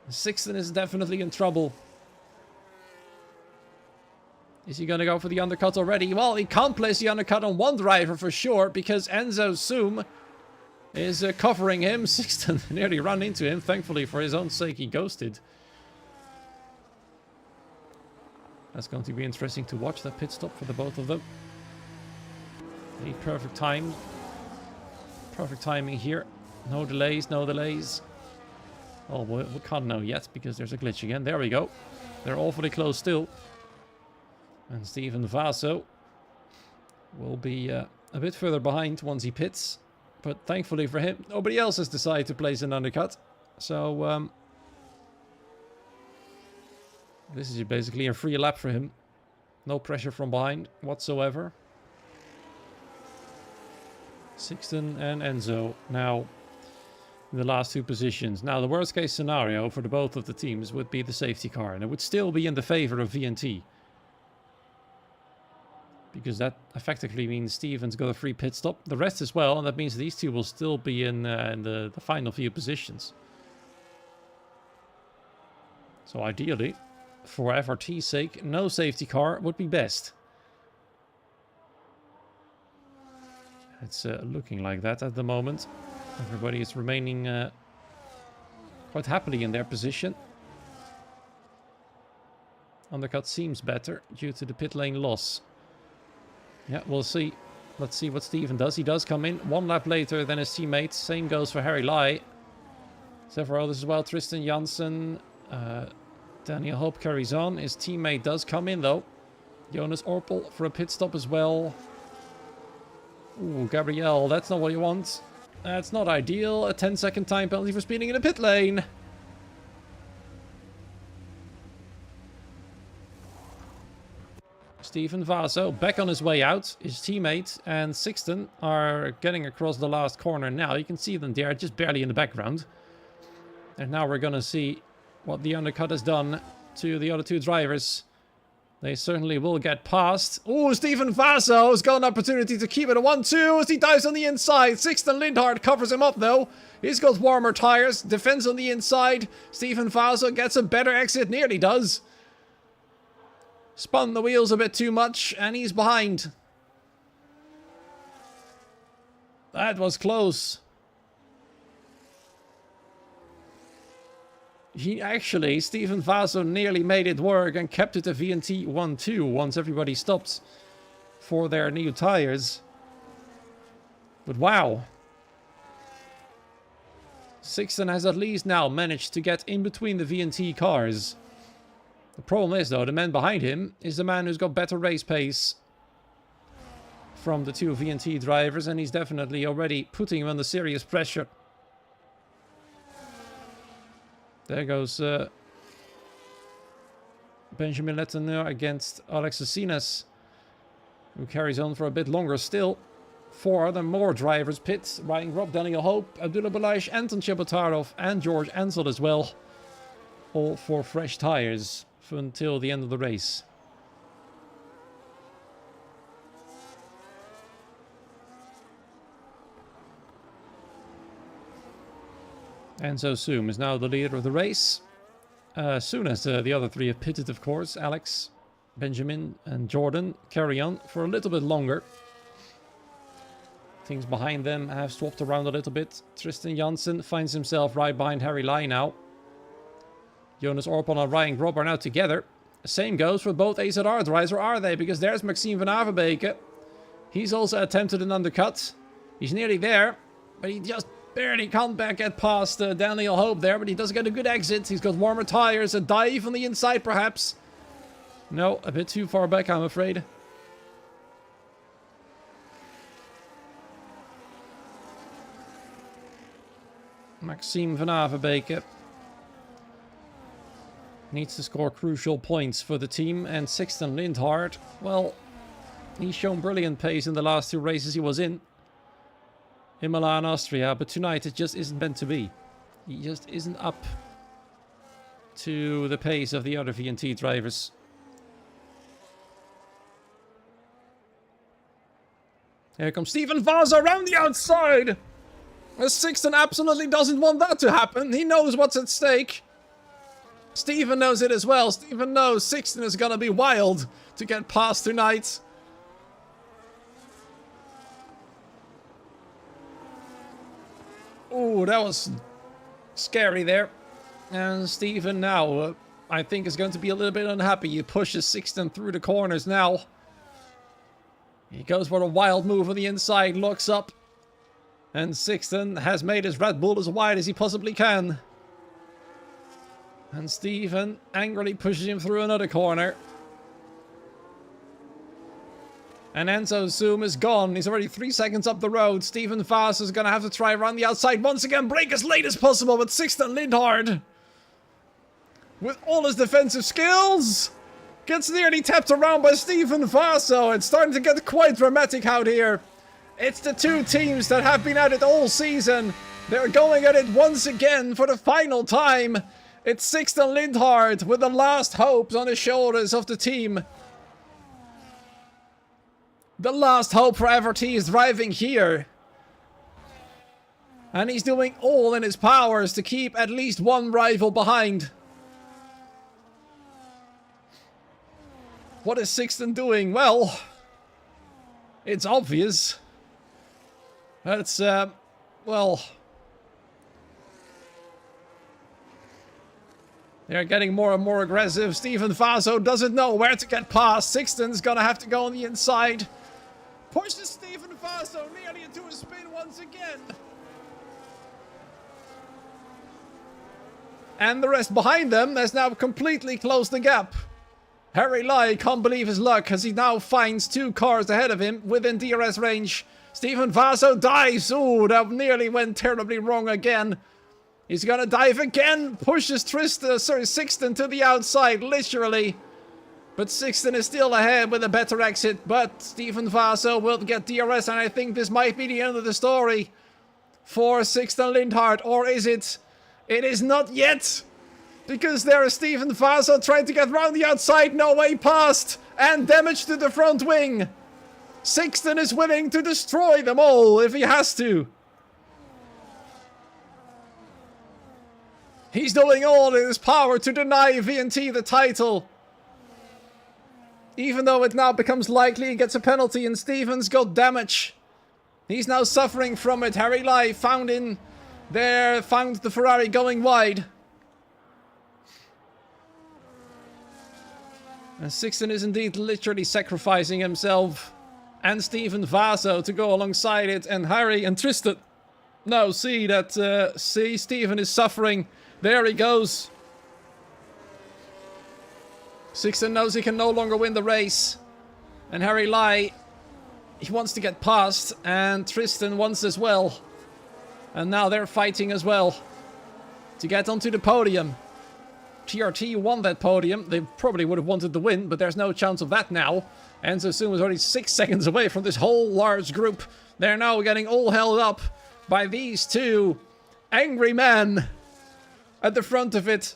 Sixten is definitely in trouble. Is he going to go for the undercut already? Well, he can't place the undercut on one driver for sure, because Enzo Zoom is covering him. Sixten nearly ran into him. Thankfully, for his own sake, he ghosted. That's going to be interesting to watch, that pit stop for the both of them. A perfect time. Perfect timing here. No delays, no delays. Oh, we can't know yet because there's a glitch again. There we go. They're awfully close still. And Steven Vaso will be a bit further behind once he pits. But thankfully for him, nobody else has decided to place an undercut. So, this is basically a free lap for him. No pressure from behind whatsoever. Sixten and Enzo now in the last two positions. Now, the worst case scenario for the both of the teams would be the safety car. And it would still be in the favor of VNT. Because that effectively means Steven's got a free pit stop. The rest as well. And that means these two will still be in the final few positions. So ideally, for FRT's sake, no safety car would be best. It's looking like that at the moment. Everybody is remaining quite happily in their position. Undercut seems better due to the pit lane loss. Yeah, we'll see. Let's see what Steven does. He does come in one lap later than his teammate. Same goes for Harry Lai. Several others as well. Tristan Janssen. Daniel Hope carries on. His teammate does come in though. Jonas Orpel for a pit stop as well. Ooh, Gabriel, that's not what you want. That's not ideal. A 10-second time penalty for speeding in the pit lane. Steven Vaso back on his way out. His teammate and Sixten are getting across the last corner now. You can see them there, just barely in the background. And now we're going to see what the undercut has done to the other two drivers. They certainly will get past. Oh, Steven Vaso has got an opportunity to keep it a 1-2 as he dives on the inside. Sixten Lindhard covers him up though. He's got warmer tires. Defense on the inside. Steven Vaso gets a better exit. Nearly does. Spun the wheels a bit too much and he's behind. That was close. Steven Vaso nearly made it work and kept it a VNT 1-2 once everybody stopped for their new tires. But wow. Sixten has at least now managed to get in between the VNT cars. The problem is though, the man behind him is the man who's got better race pace from the two VNT drivers, and he's definitely already putting him under serious pressure. There goes Benjamin Letteneur against Alex Asinas, who carries on for a bit longer still. 4 other more drivers pit. Ryan Grob, Daniel Hope, Abdullah Balash, Anton Chebatarov and George Ansel as well. All for fresh tires until the end of the race. Enzo Zoom is now the leader of the race. Soon as the other three have pitted, of course. Alex, Benjamin, and Jordan carry on for a little bit longer. Things behind them have swapped around a little bit. Tristan Janssen finds himself right behind Harry Lai now. Jonas Orpon and Ryan Grob are now together. Same goes for both AZR drivers, or are they? Because there's Maxime van Averbeke. He's also attempted an undercut. He's nearly there, but he just barely can't get past Daniel Hope there, but he does get a good exit. He's got warmer tires, a dive on the inside perhaps. No, a bit too far back, I'm afraid. Maxime van Averbeke needs to score crucial points for the team, and Sixten Lindhard, well, he's shown brilliant pace in the last two races he was in Milan, Austria, but tonight it just isn't meant to be. He just isn't up to the pace of the other VNT drivers. Here comes Steven Vaza around the outside. Sixten absolutely doesn't want that to happen. He knows what's at stake. Steven knows it as well. Steven knows Sixten is gonna be wild to get past tonight. Ooh, that was scary there. And Steven now, I think, is going to be a little bit unhappy. He pushes Sixten through the corners now. He goes for a wild move on the inside, looks up. And Sixten has made his Red Bull as wide as he possibly can. And Steven angrily pushes him through another corner. And Enzo Zoom is gone. He's already 3 seconds up the road. Steven Vaas is going to have to try around the outside once again. Break as late as possible, but Sixten Lindhard, with all his defensive skills, gets nearly tapped around by Steven Vaso. It's starting to get quite dramatic out here. It's the two teams that have been at it all season. They're going at it once again for the final time. It's Sixten Lindhard with the last hopes on the shoulders of the team. The last hope for Everty is driving here. And he's doing all in his powers to keep at least one rival behind. What is Sixten doing? Well, it's obvious. It's, well, they're getting more and more aggressive. Steven Vaso doesn't know where to get past. Sixten's gonna have to go on the inside. Pushes Steven Vaso nearly into a spin once again. And the rest behind them has now completely closed the gap. Harry Lai can't believe his luck as he now finds 2 cars ahead of him within DRS range. Steven Vaso dives. Ooh, that nearly went terribly wrong again. He's gonna dive again. Pushes Sixten to the outside, literally. But Sixten is still ahead with a better exit. But Steven Vaso will get DRS, and I think this might be the end of the story for Sixten Lindhard. Or is it? It is not yet. Because there is Steven Vaso trying to get round the outside. No way past. And damage to the front wing. Sixten is willing to destroy them all if he has to. He's doing all in his power to deny VNT the title. Even though it now becomes likely he gets a penalty and Steven's got damage. He's now suffering from it. Harry Lai found the Ferrari going wide. And Sixten is indeed literally sacrificing himself and Steven Vaso to go alongside it. And Harry and Tristan now see that Steven is suffering. There he goes. Sixten knows he can no longer win the race. And Harry Lai, he wants to get past. And Tristan wants as well. And now they're fighting as well to get onto the podium. TRT won that podium. They probably would have wanted the win, but there's no chance of that now. Enzo Zoom is already 6 seconds away from this whole large group. They're now getting all held up by these two angry men at the front of it.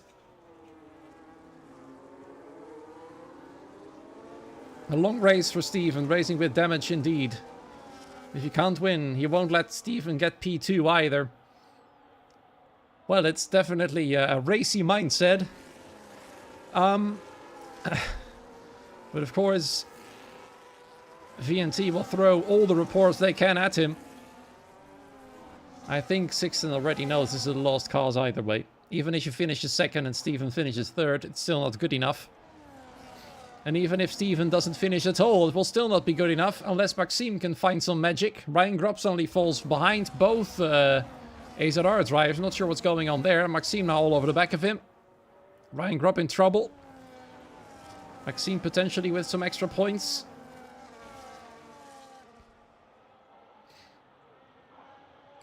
A long race for Steven, racing with damage indeed. If he can't win, he won't let Steven get P2 either. Well, it's definitely a racy mindset But of course, VNT will throw all the reports they can at him. I think Sixten already knows this is a lost cause either way. Even if you finish second and Steven finishes third, it's still not good enough. And even if Steven doesn't finish at all, it will still not be good enough unless Maxime can find some magic. Ryan Grob suddenly falls behind both AZR drivers. Not sure what's going on there. Maxime now all over the back of him. Ryan Grob in trouble. Maxime potentially with some extra points.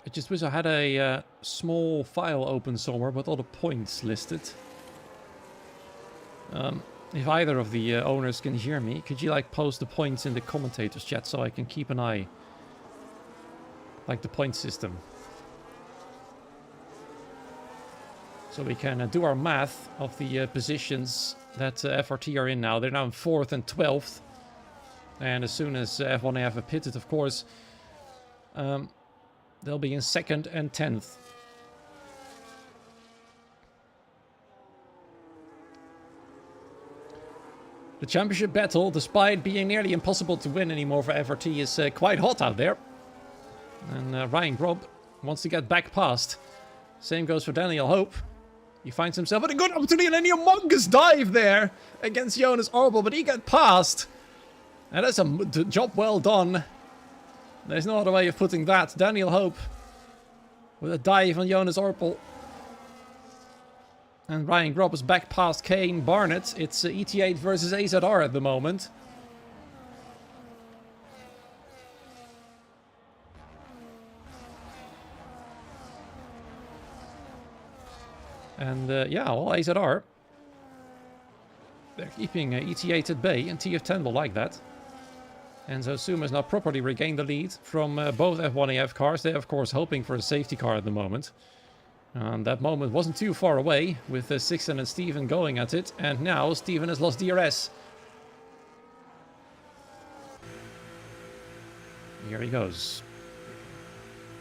I just wish I had a small file open somewhere with all the points listed. If either of the owners can hear me, could you like post the points in the commentators chat so I can keep an eye? Like the point system. So we can do our math of the positions that FRT are in now. They're now in 4th and 12th. And as soon as F1 have pitted, of course, they'll be in 2nd and 10th. The championship battle, despite being nearly impossible to win anymore for FRT, is quite hot out there. And Ryan Grob wants to get back past. Same goes for Daniel Hope. He finds himself at a good opportunity and a humongous dive there against Jonas Orbel, but he got past. And that's a job well done. There's no other way of putting that. Daniel Hope with a dive on Jonas Orbel. And Ryan Grob is back past Kane Barnett. It's ET8 versus AZR at the moment. And yeah, well, AZR, they're keeping ET8 at bay, and TF10 will like that. And so Suma has now properly regained the lead from both F1AF cars. They're, of course, hoping for a safety car at the moment. And that moment wasn't too far away, with Sixten and Steven going at it. And now Steven has lost DRS. Here he goes.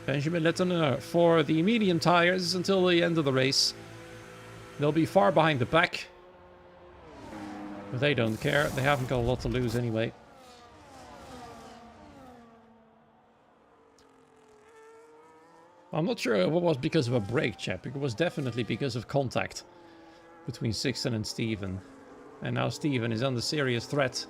Benjamin Lettoner for the medium tires until the end of the race. They'll be far behind the pack. But they don't care. They haven't got a lot to lose anyway. I'm not sure if it was because of a brake check. It was definitely because of contact between Sixten and Steven. And now Steven is under serious threat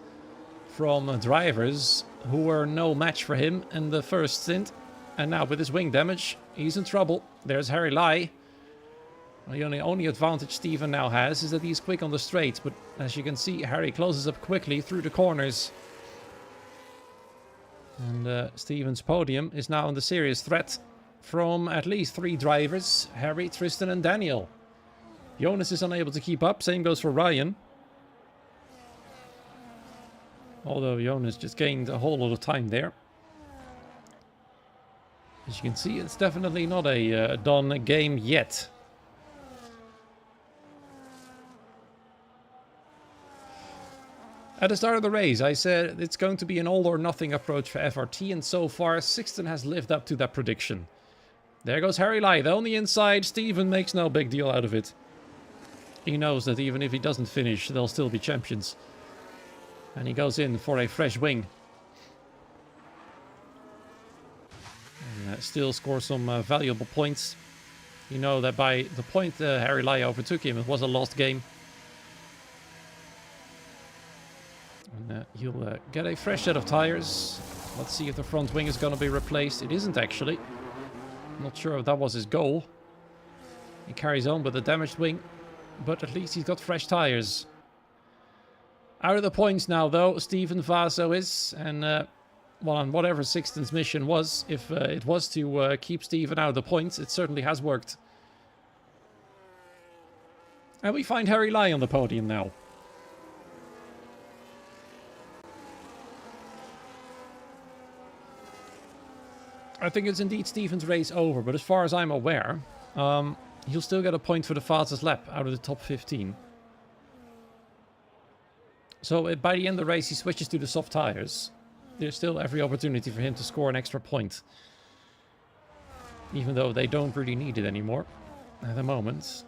from drivers who were no match for him in the first stint. And now with his wing damage, he's in trouble. There's Harry Lai. The only advantage Steven now has is that he's quick on the straights. But as you can see, Harry closes up quickly through the corners. And Steven's podium is now under serious threat from at least 3 drivers, Harry, Tristan and Daniel. Jonas is unable to keep up, same goes for Ryan. Although Jonas just gained a whole lot of time there. As you can see, it's definitely not a done game yet. At the start of the race, I said it's going to be an all or nothing approach for FRT, and so far, Sixten has lived up to that prediction. There goes Harry Lai, on the inside. Steven makes no big deal out of it. He knows that even if he doesn't finish, they'll still be champions. And he goes in for a fresh wing. And still scores some valuable points. You know that by the point Harry Lai overtook him, it was a lost game. And he'll get a fresh set of tires. Let's see if the front wing is going to be replaced. It isn't actually. Not sure if that was his goal. He carries on with a damaged wing, but at least he's got fresh tires. Out of the points now, though, Steven Vaso is, and well, on whatever Sixten's mission was, if it was to keep Steven out of the points, it certainly has worked. And we find Harry Lai on the podium now. I think it's indeed Steven's race over, but as far as I'm aware, he'll still get a point for the fastest lap out of the top 15. So by the end of the race, he switches to the soft tires. There's still every opportunity for him to score an extra point. Even though they don't really need it anymore at the moment.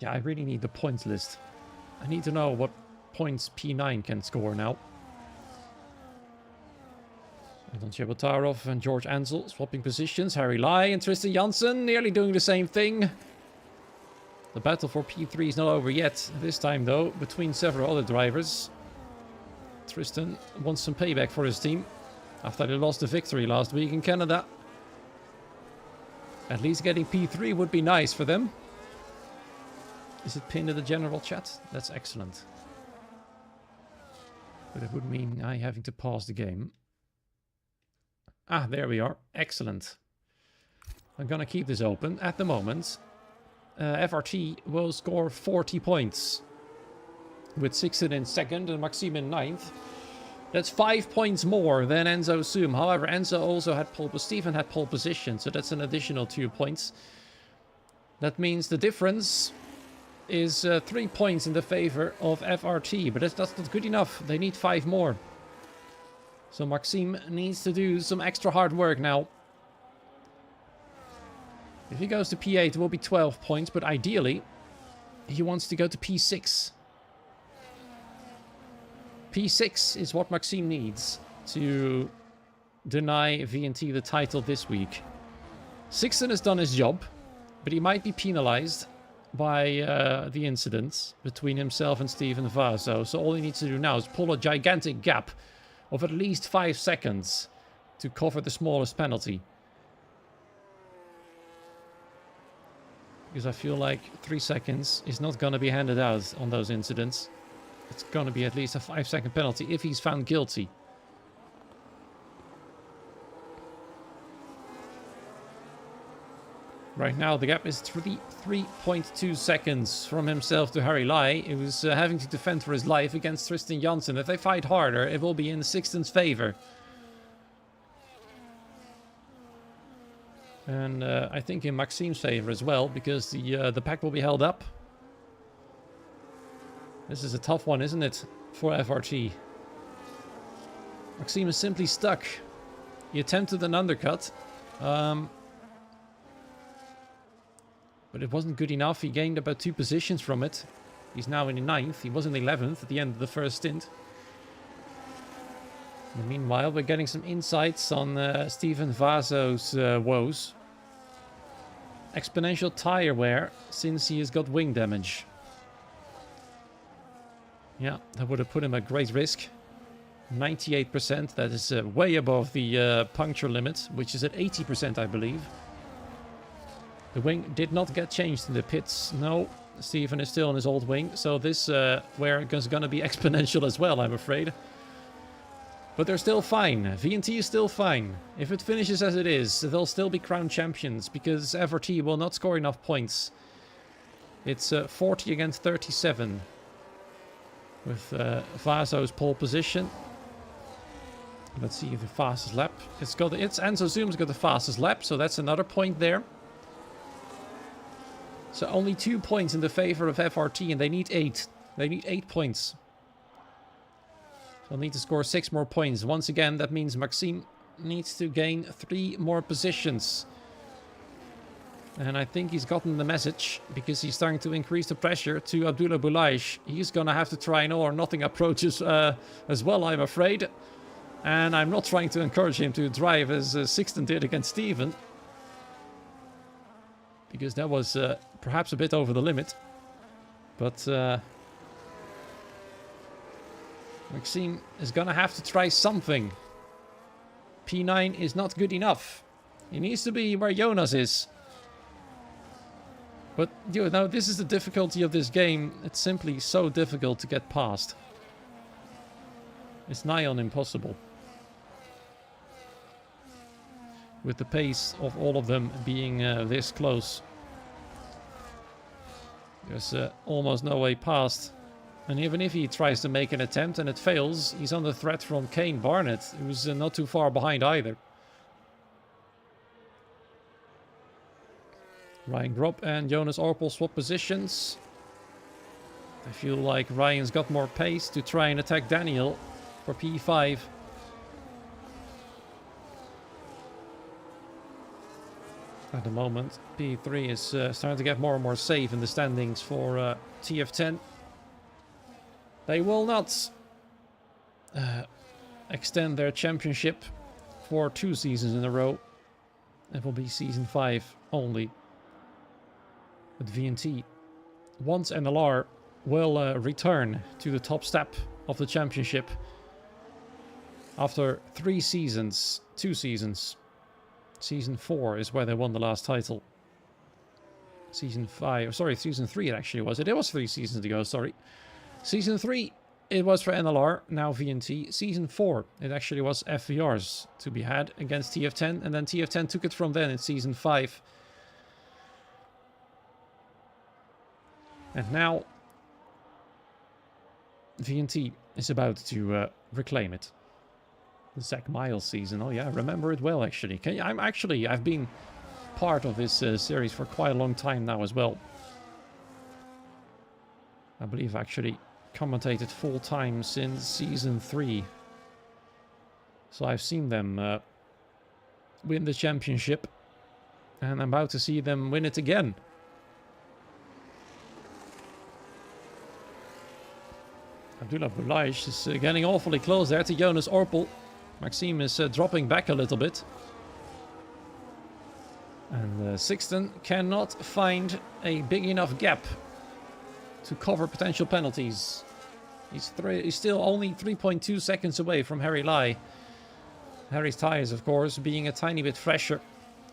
Yeah, I really need the points list. I need to know what points P9 can score now. Anton Chebotarov and George Ansel swapping positions. Harry Lai and Tristan Janssen nearly doing the same thing. The battle for P3 is not over yet. This time, though, between several other drivers. Tristan wants some payback for his team after they lost the victory last week in Canada. At least getting P3 would be nice for them. Is it pinned in the general chat? That's excellent. But it would mean I having to pause the game. Ah, there we are. Excellent. I'm gonna keep this open. At the moment, FRT will score 40 points. With Sixten in second and Maxime in ninth. That's 5 points more than Enzo Zoom. However, Enzo also had Stephen had pole position, so that's an additional 2 points. That means the difference is 3 points in the favor of FRT, but that's not good enough. They need 5 more. So Maxime needs to do some extra hard work now. If he goes to P8, it will be 12 points, but ideally, he wants to go to P6. P6 is what Maxime needs to deny VNT the title this week. Sixten has done his job, but he might be penalized by the incidents between himself and Steven Vaso. So all he needs to do now is pull a gigantic gap of at least 5 seconds to cover the smallest penalty. Because I feel like 3 seconds is not going to be handed out on those incidents. It's going to be at least a 5-second penalty if he's found guilty. Right now, the gap is 3.2 seconds from himself to Harry Lai. He was having to defend for his life against Tristan Janssen. If they fight harder, it will be in Sixten's favor. And I think in Maxime's favor as well, because the pack will be held up. This is a tough one, isn't it, for FRT? Maxime is simply stuck. He attempted an undercut. But it wasn't good enough. He gained about 2 positions from it. He's now in the 9th. He was in the 11th at the end of the first stint. And meanwhile, we're getting some insights on Steven Vaso's woes. Exponential tire wear since he has got wing damage. Yeah, that would have put him at great risk. 98%, that is way above the puncture limit, which is at 80%, I believe. The wing did not get changed in the pits. No, Steven is still in his old wing, so this wear is going to be exponential as well, I'm afraid. But they're still fine. VNT is still fine. If it finishes as it is, they'll still be crowned champions, because FRT will not score enough points. It's 40 against 37. With Vaso's pole position. Let's see the fastest lap. It's Enzo Zoom's got the fastest lap, so that's another point there. So only 2 points in the favor of FRT, and they need 8. They need 8 points. So they'll need to score 6 more points. Once again, that means Maxime needs to gain 3 more positions. And I think he's gotten the message, because he's starting to increase the pressure to Abdullah Boulaish. He's going to have to try an all or nothing approach as well, I'm afraid. And I'm not trying to encourage him to drive as Sixten did against Steven. Because that was perhaps a bit over the limit. But Maxime is going to have to try something. P9 is not good enough. He needs to be where Jonas is. But, you know, this is the difficulty of this game. It's simply so difficult to get past. It's nigh on impossible. With the pace of all of them being this close. There's almost no way past. And even if he tries to make an attempt and it fails, he's under threat from Kane Barnett, who's not too far behind either. Ryan Grob and Jonas Orpel swap positions. I feel like Ryan's got more pace to try and attack Daniel for P5. At the moment, P3 is starting to get more and more safe in the standings for TF10. They will not extend their championship for 2 seasons in a row. It will be season 5 only. With VNT, once NLR will return to the top step of the championship after 3 seasons, 2 seasons. Season 4 is where they won the last title. Season 5, sorry, season 3 it actually was. It was 3 seasons ago, sorry. Season 3, it was for NLR, now VNT. Season 4, it actually was FVRs to be had against TF10, and then TF10 took it from then in Season 5. And now, VNT is about to reclaim it. The Zach Miles season, oh yeah, I remember it well actually. I've been part of this series for quite a long time now as well. I believe I actually commentated full time since Season 3. So I've seen them win the championship, and I'm about to see them win it again. Abdullah Bulaish is getting awfully close there to Jonas Orpel. Maxime is dropping back a little bit. And Sixten cannot find a big enough gap to cover potential penalties. He's still only 3.2 seconds away from Harry Lai. Harry's tyres, of course, being a tiny bit fresher,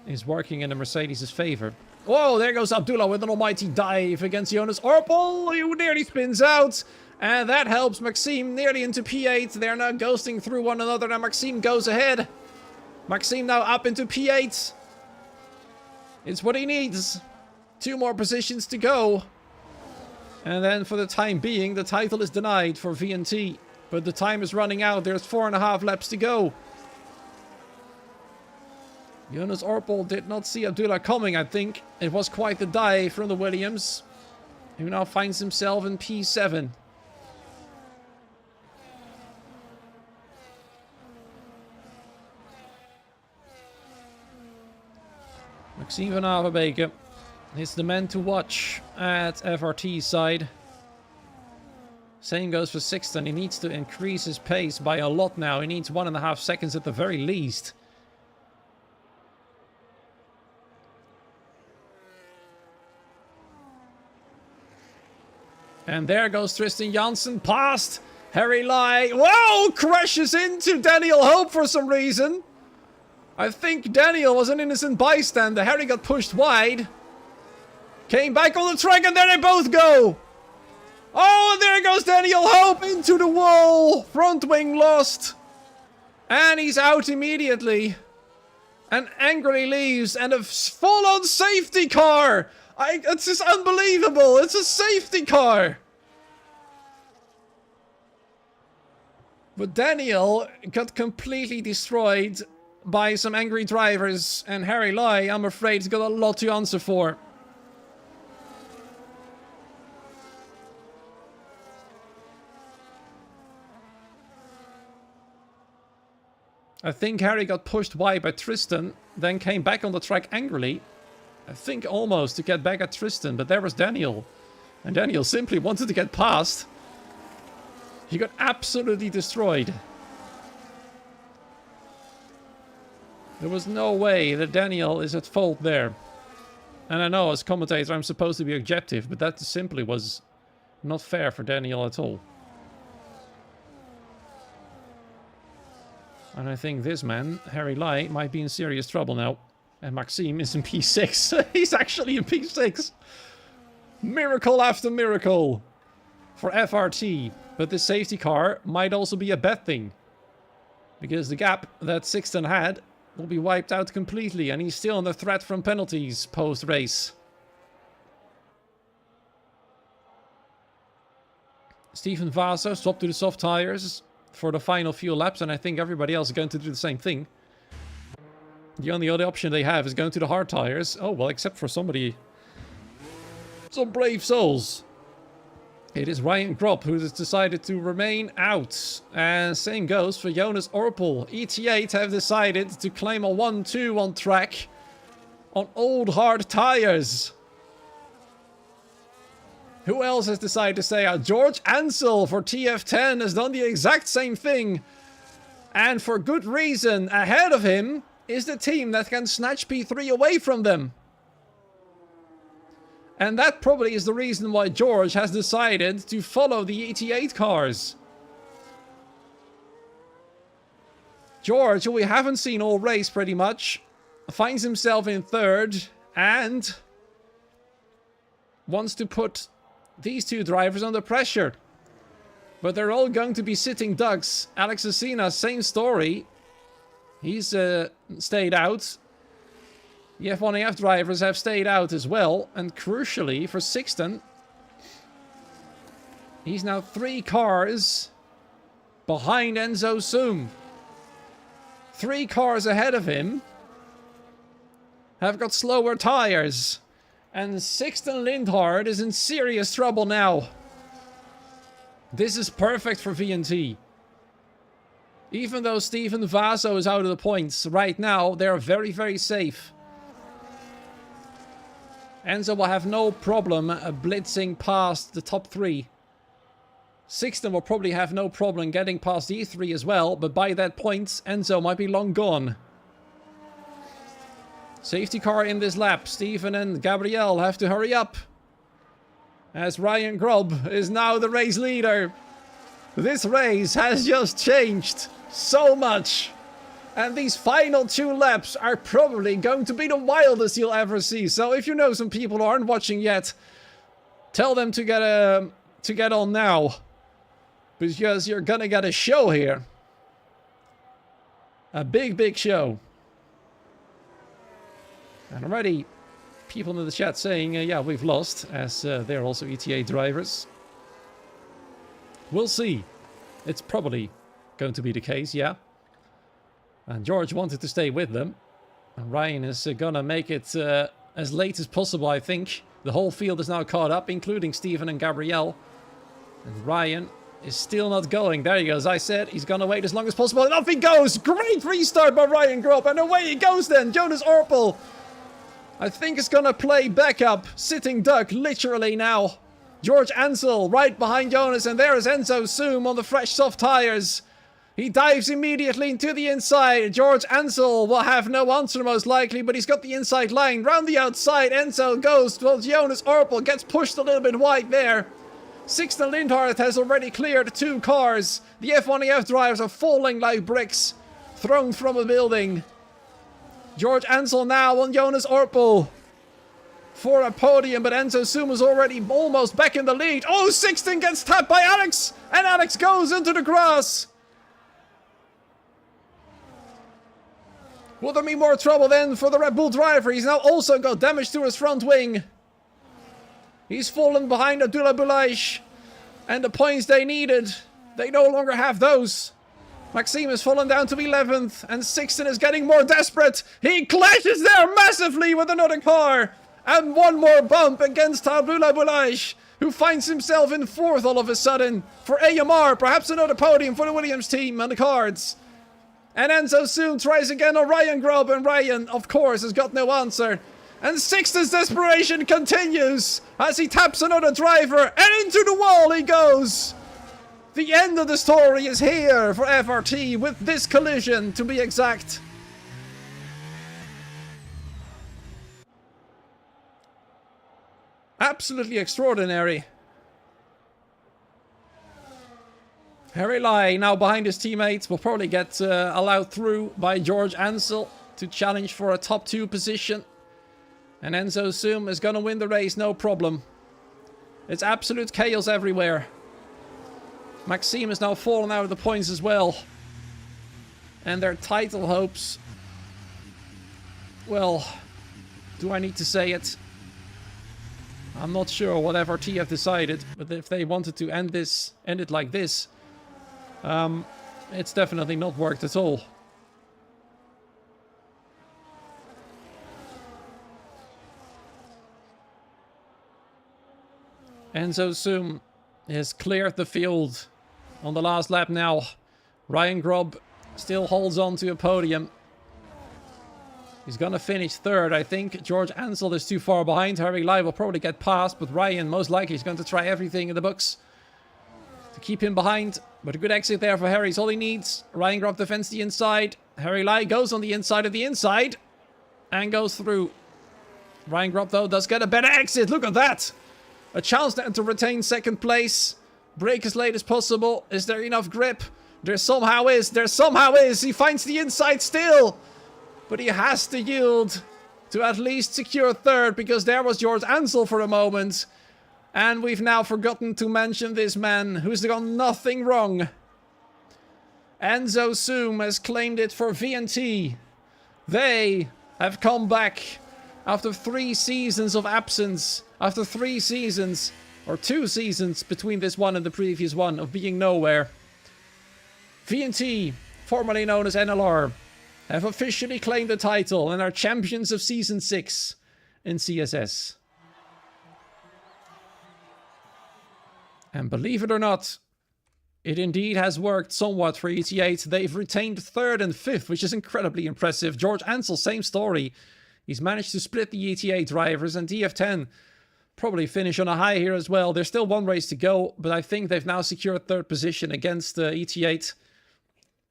is working in the Mercedes' favour. Whoa, there goes Abdullah with an almighty dive against Jonas Orpel, who nearly spins out. And that helps Maxime nearly into P8. They're now ghosting through one another, and Maxime goes ahead. Maxime now up into P8. It's what he needs. 2 more positions to go. And then for the time being, the title is denied for VNT. But the time is running out. There's 4.5 laps to go. Jonas Orpel did not see Abdullah coming, I think. It was quite the dive from the Williams, who now finds himself in P7. Maxime van Averbeek is the man to watch at FRT's side. Same goes for Sixten. He needs to increase his pace by a lot now. He needs 1.5 seconds at the very least. And there goes Tristan Janssen past Harry Lai. Whoa! Crashes into Daniel Hope for some reason. I think Daniel was an innocent bystander. Harry got pushed wide. Came back on the track, and there they both go. Oh, and there goes Daniel Hope into the wall. Front wing lost. And he's out immediately. And angrily leaves. And a full-on safety car. It's just unbelievable. It's a safety car. But Daniel got completely destroyed by some angry drivers, and Harry Lai, I'm afraid, has got a lot to answer for. I think Harry got pushed wide by Tristan, then came back on the track angrily. I think almost to get back at Tristan, but there was Daniel. And Daniel simply wanted to get past. He got absolutely destroyed. There was no way that Daniel is at fault there. And I know as commentator I'm supposed to be objective, but that simply was not fair for Daniel at all. And I think this man, Harry Lai, might be in serious trouble now. And Maxime is in P6. He's actually in P6. Miracle after miracle for FRT. But this safety car might also be a bad thing. Because the gap that Sixten had will be wiped out completely, and he's still under threat from penalties post-race. Stephen Vasa swapped to the soft tires for the final few laps, and I think everybody else is going to do the same thing. The only other option they have is going to the hard tires. Oh, well, except for somebody... some brave souls. It is Ryan Gropp who has decided to remain out. And same goes for Jonas Orpel. ET8 have decided to claim a 1-2 on track. on old hard tires. Who else has decided to stay out? George Ansel for TF10 has done the exact same thing. And for good reason. Ahead of him is the team that can snatch P3 away from them. And that probably is the reason why George has decided to follow the ET8 cars. George, who we haven't seen all race pretty much, finds himself in third and wants to put these two drivers under pressure. But they're all going to be sitting ducks. Alex Asina, same story. He's stayed out. The F1AF drivers have stayed out as well. And crucially for Sixten, he's now 3 cars behind Enzo Zoom. 3 cars ahead of him have got slower tires. And Sixten Lindhard is in serious trouble now. This is perfect for VNT. Even though Steven Vaso is out of the points, right now they're very, very safe. Enzo will have no problem blitzing past the top 3. Sixten will probably have no problem getting past E3 as well, but by that point, Enzo might be long gone. Safety car in this lap. Steven and Gabriel have to hurry up, as Ryan Grob is now the race leader. This race has just changed so much. And these final 2 laps are probably going to be the wildest you'll ever see. So if you know some people who aren't watching yet, tell them to get on now. Because you're gonna get a show here. A big, big show. And already people in the chat saying, yeah, we've lost, as they're also ETA drivers. We'll see. It's probably going to be the case, yeah. And George wanted to stay with them. And Ryan is gonna make it as late as possible, I think. The whole field is now caught up, including Steven and Gabrielle. And Ryan is still not going. There he goes. I said he's gonna wait as long as possible. And off he goes! Great restart by Ryan Grob. And away he goes then. Jonas Orpel, I think, is gonna play backup. Sitting duck, literally now. George Ansel right behind Jonas. And there is Enzo Zoom on the fresh soft tires. He dives immediately into the inside. George Ansel will have no answer most likely, but he's got the inside line. Round the outside, Enzo goes. Well, Jonas Orpel gets pushed a little bit wide there. Sixten Lindhard has already cleared 2 cars. The F1AF drivers are falling like bricks, thrown from a building. George Ansel now on Jonas Orpel for a podium, but Enzo Zoom is already almost back in the lead. Oh, Sixten gets tapped by Alex, and Alex goes into the grass. Will there be more trouble then for the Red Bull driver? He's now also got damage to his front wing. He's fallen behind Abdullah Boulaish. And the points they needed, they no longer have those. Maxime has fallen down to 11th. And Sixten is getting more desperate. He clashes there massively with another car. And one more bump against Abdullah Boulaish, who finds himself in 4th all of a sudden. For AMR, perhaps another podium for the Williams team on the cards. And Enzo Zoom tries again on Ryan Grob, and Ryan, of course, has got no answer. And Sixten's desperation continues as he taps another driver, and into the wall he goes. The end of the story is here for FRT, with this collision, to be exact. Absolutely extraordinary. Harry Lai, now behind his teammates, will probably get allowed through by George Ansel to challenge for a top 2 position. And Enzo Zoom is going to win the race, no problem. It's absolute chaos everywhere. Maxime is now fallen out of the points as well. And their title hopes... well, do I need to say it? I'm not sure what FRT have decided, but if they wanted to end it like this, it's definitely not worked at all. Enzo Zoom has cleared the field on the last lap now. Ryan Grob still holds on to a podium. He's going to finish third. I think George Ansel is too far behind. Harry Lai will probably get past, but Ryan most likely is going to try everything in the books to keep him behind. But a good exit there for Harry is all he needs. Ryan Grob defends the inside. Harry Lai goes on the inside of the inside and goes through. Ryan Grob, though, does get a better exit. Look at that. A chance then to retain second place. Break as late as possible. Is there enough grip? There somehow is. There somehow is. He finds the inside still. But he has to yield to at least secure third, because there was George Ansel for a moment. And we've now forgotten to mention this man who's done nothing wrong. Enzo Zoom has claimed it for VNT. They have come back after 3 seasons of absence. After 3 seasons, or 2 seasons between this one and the previous one, of being nowhere. VNT, formerly known as NLR, have officially claimed the title and are champions of Season 6 in CSS. And believe it or not, it indeed has worked somewhat for ET8. They've retained 3rd and 5th, which is incredibly impressive. George Ansel, same story. He's managed to split the ET8 drivers, and DF10 probably finish on a high here as well. There's still 1 race to go, but I think they've now secured 3rd position against ET8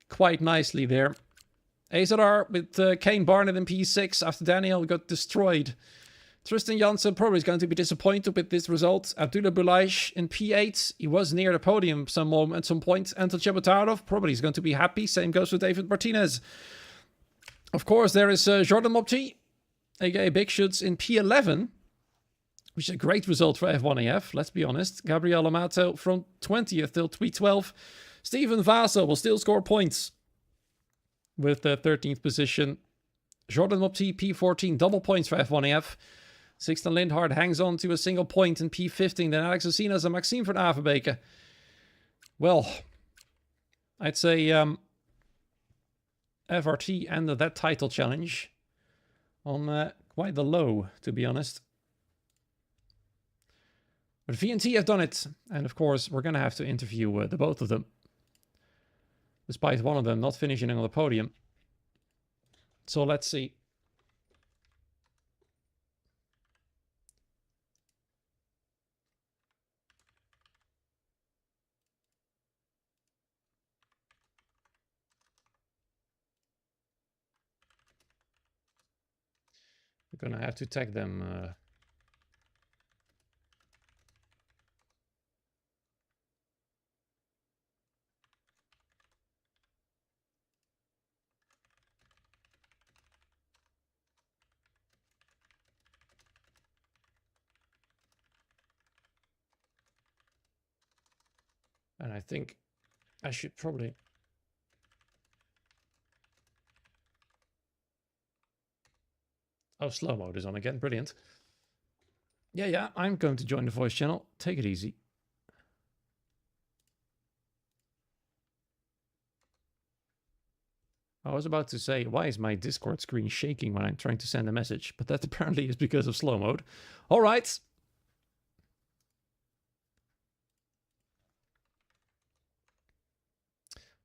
quite nicely there. AZR with Kane Barnett in P6 after Daniel got destroyed. Tristan Janssen probably is going to be disappointed with this result. Abdullah Bulaish in P8. He was near the podium at some point. Anton Chebutarov probably is going to be happy. Same goes with David Martinez. Of course, there is Jordan Mopti, aka Big Shoots, in P11. Which is a great result for F1AF, let's be honest. Gabriel Amato from 20th till P12. Steven Vasa will still score points with the 13th position. Jordan Mopti, P14, double points for F1AF. Sixten Lindhard hangs on to a single point in P15. Then Alex Osinas and Maxime van Averbeke. Well, I'd say FRT ended that title challenge on quite the low, to be honest. But VNT have done it. And of course, we're going to have to interview the both of them. Despite one of them not finishing on the podium. So let's see. We're going to have to tag them. And I think I should probably... Oh, slow mode is on again. Brilliant. Yeah, I'm going to join the voice channel. Take it easy. I was about to say, why is my Discord screen shaking when I'm trying to send a message? But that apparently is because of slow mode. All right.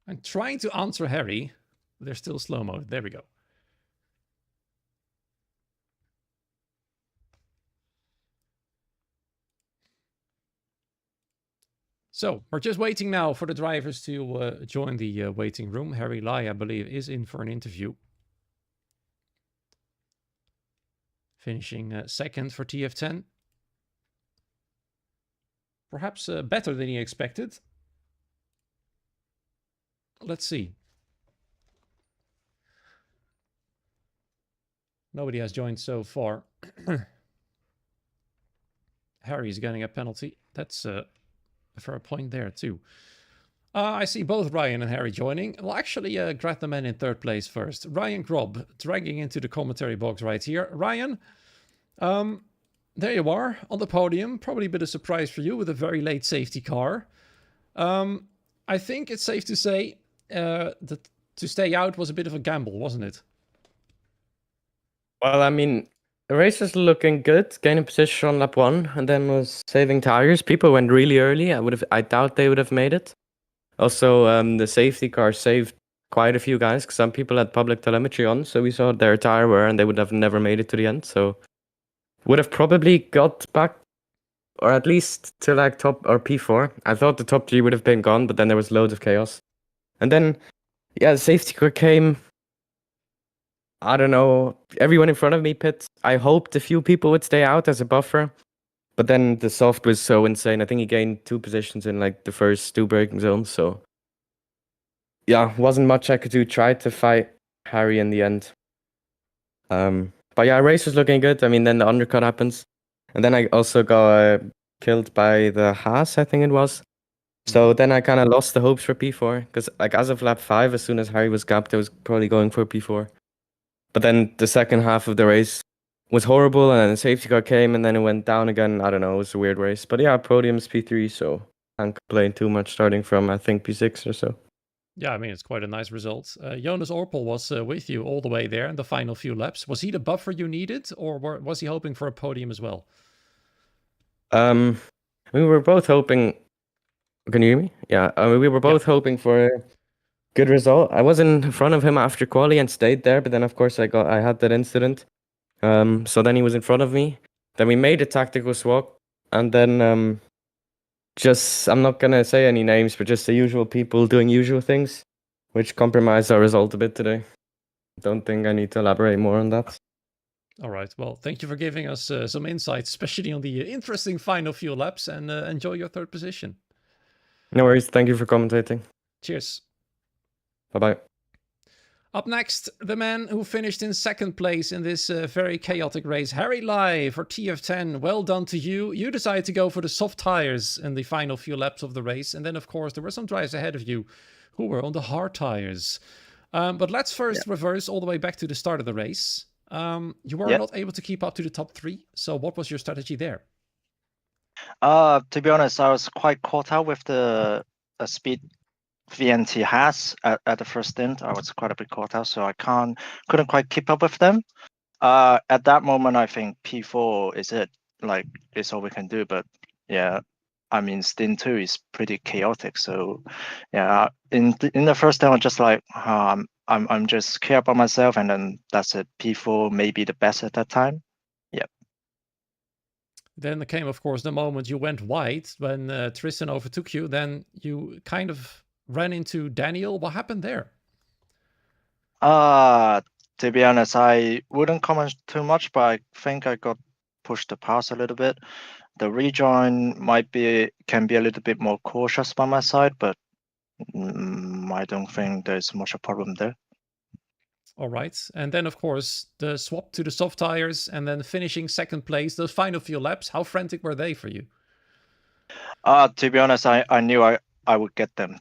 I'm trying to answer Harry. There's still slow mode. There we go. So, we're just waiting now for the drivers to join the waiting room. Harry Lai, I believe, is in for an interview. Finishing second for TF10. Perhaps better than he expected. Let's see. Nobody has joined so far. Harry's getting a penalty. That's for a point there too. I see both Ryan and Harry joining. Well, actually, grab the man in 3rd place first. Ryan Grob dragging into the commentary box right here. Ryan, there you are on the podium. Probably a bit of surprise for you with a very late safety car. I think it's safe to say that to stay out was a bit of a gamble, wasn't it? Well, I mean, the race is looking good, gaining position on lap 1, and then was saving tires. People went really early. I doubt they would have made it. Also, the safety car saved quite a few guys, because some people had public telemetry on, so we saw their tire wear, and they would have never made it to the end. So would have probably got back, or at least to like top or P4. I thought the top 3 would have been gone, but then there was loads of chaos. And then, yeah, the safety car came. I don't know. Everyone in front of me pit. I hoped a few people would stay out as a buffer. But then the soft was so insane. I think he gained 2 positions in like the first 2 braking zones. So yeah, wasn't much I could do. Tried to fight Harry in the end. But yeah, race was looking good. I mean, then the undercut happens. And then I also got killed by the Haas, I think it was. So then I kind of lost the hopes for P4. Because like as of lap 5, as soon as Harry was gapped, I was probably going for P4. But then the second half of the race was horrible, and then the safety car came, and then it went down again. I don't know, it was a weird race. But yeah, podium's P3, so can't complain too much starting from, I think, P6 or so. Yeah, I mean, it's quite a nice result. Jonas Orpel was with you all the way there in the final few laps. Was he the buffer you needed, or was he hoping for a podium as well? We were both hoping... Can you hear me? Yeah, we were both hoping for a good result. I was in front of him after quali and stayed there, but then of course I had that incident. So then he was in front of me. Then we made a tactical swap, and then just, I'm not gonna say any names, but just the usual people doing usual things, which compromised our result a bit today. Don't think I need to elaborate more on that. All right. Well, thank you for giving us some insights, especially on the interesting final few laps, and enjoy your third position. No worries. Thank you for commentating. Cheers. Bye-bye. Up next, the man who finished in second place in this very chaotic race, Harry Lai for TF10. Well done to you. You decided to go for the soft tires in the final few laps of the race. And then, of course, there were some drivers ahead of you who were on the hard tires. But let's first reverse all the way back to the start of the race. You were not able to keep up to the top 3. So what was your strategy there? To be honest, I was quite caught out with the speed VNT has at the first stint. I was quite a bit caught out, so I couldn't quite keep up with them. At that moment, I think P4 is it. Like, it's all we can do. But yeah, I mean, stint 2 is pretty chaotic. So yeah, in the first time, I was just like, I'm just care about myself, and then that's it. P4 may be the best at that time. Yep. Then there came, of course, the moment you went wide when Tristan overtook you. Then you kind of ran into Daniel. What happened there? To be honest, I wouldn't comment too much, but I think I got pushed past a little bit. The rejoin can be a little bit more cautious by my side, but I don't think there's much a problem there. All right. And then, of course, the swap to the soft tires and then finishing second place, those final few laps, how frantic were they for you? To be honest, I knew I would get them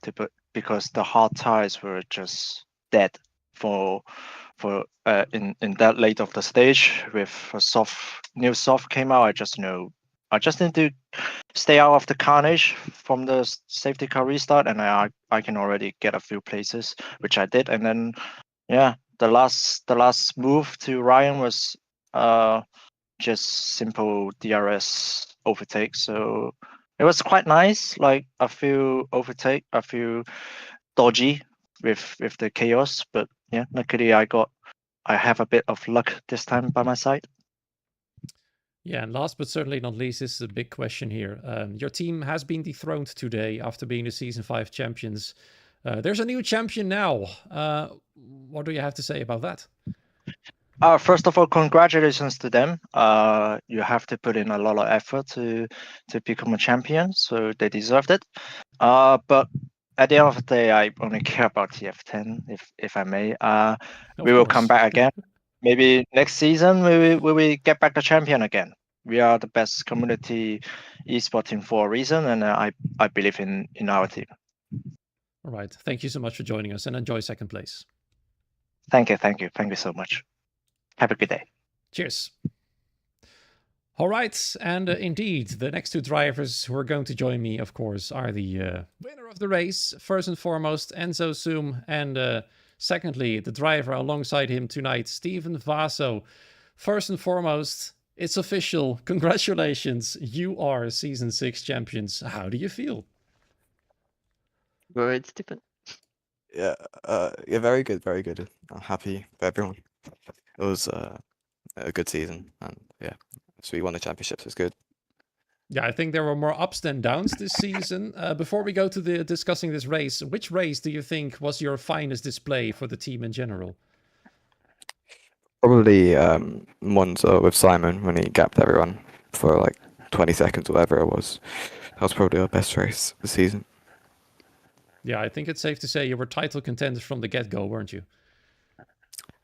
because the hard tires were just dead for in that late of the stage. With a new soft came out, I just need to stay out of the carnage from the safety car restart, and I can already get a few places, which I did. And then yeah, the last move to Ryan was just simple DRS overtake. So it was quite nice, like a few dodgy with the chaos. But yeah, luckily I have a bit of luck this time by my side. Yeah, and last but certainly not least, this is a big question here. Your team has been dethroned today after being the Season 5 champions. There's a new champion now. What do you have to say about that? First of all, congratulations to them. You have to put in a lot of effort to become a champion, so they deserved it. But at the end of the day, I only care about TF10, if I may. We will come back again. Maybe next season we will get back the champion again. We are the best community esports team for a reason, and I believe in our team. All right. Thank you so much for joining us, and enjoy second place. Thank you so much. Have a good day. Cheers. All right, and indeed, the next 2 drivers who are going to join me, of course, are the winner of the race. First and foremost, Enzo Zoom, and secondly, the driver alongside him tonight, Steven Vaso. First and foremost, it's official. Congratulations, you are Season 6 champions. How do you feel? Good, Stephen. Yeah, very good, very good. I'm happy for everyone. It was a good season, and yeah, so we won the championships. It's good. Yeah, I think there were more ups than downs this season. Before we go to the discussing this race, which race do you think was your finest display for the team in general? Probably Monza with Simon when he gapped everyone for like 20 seconds or whatever it was. That was probably our best race this season. Yeah, I think it's safe to say you were title contenders from the get-go, weren't you?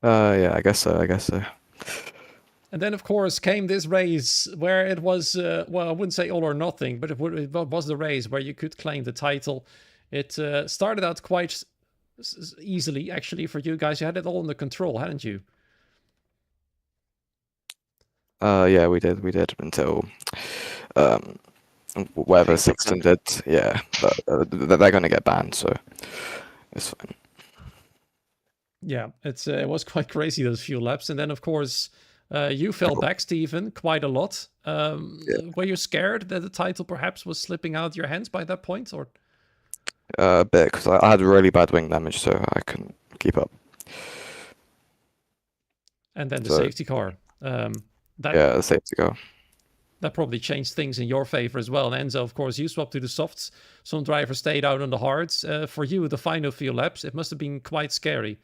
Yeah, I guess so. I guess so. And then, of course, came this race where it was, well, I wouldn't say all or nothing, but it was the race where you could claim the title. It started out quite easily, actually, for you guys. You had it all under control, hadn't you? Yeah, we did until whatever Sexton did. Yeah, but they're gonna get banned, so it's fine. Yeah, it was quite crazy those few laps, and then of course you fell back, Stephen, quite a lot. Were you scared that the title perhaps was slipping out your hands by that point, or? A bit because I had really bad wing damage, so I couldn't keep up. And then the So- safety car. Yeah, the safety car. That probably changed things in your favor as well. And Enzo, of course, you swapped to the softs. Some drivers stayed out on the hards. For you, the final few laps, it must have been quite scary.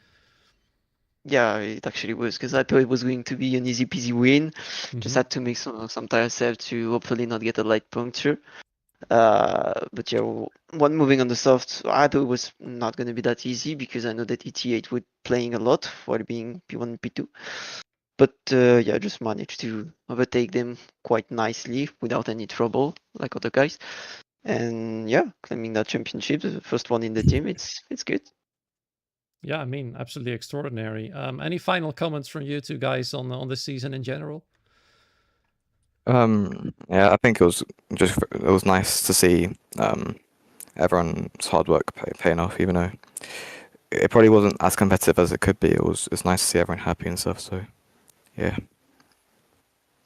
Yeah, it actually was because I thought it was going to be an easy peasy win. Just Mhm. had to make some tire save to hopefully not get a light puncture. But yeah, one moving on the soft, I thought it was not going to be that easy because I know that ET8 would playing a lot for being P1 and P2. But yeah, I just managed to overtake them quite nicely without any trouble, like other guys. And yeah, claiming that championship, the first one in the team, it's good. Yeah, I mean, absolutely extraordinary. Any final comments from you two guys on this season in general? Yeah, I think it was nice to see everyone's hard work paying off, even though it probably wasn't as competitive as it could be. It's nice to see everyone happy and stuff. So yeah.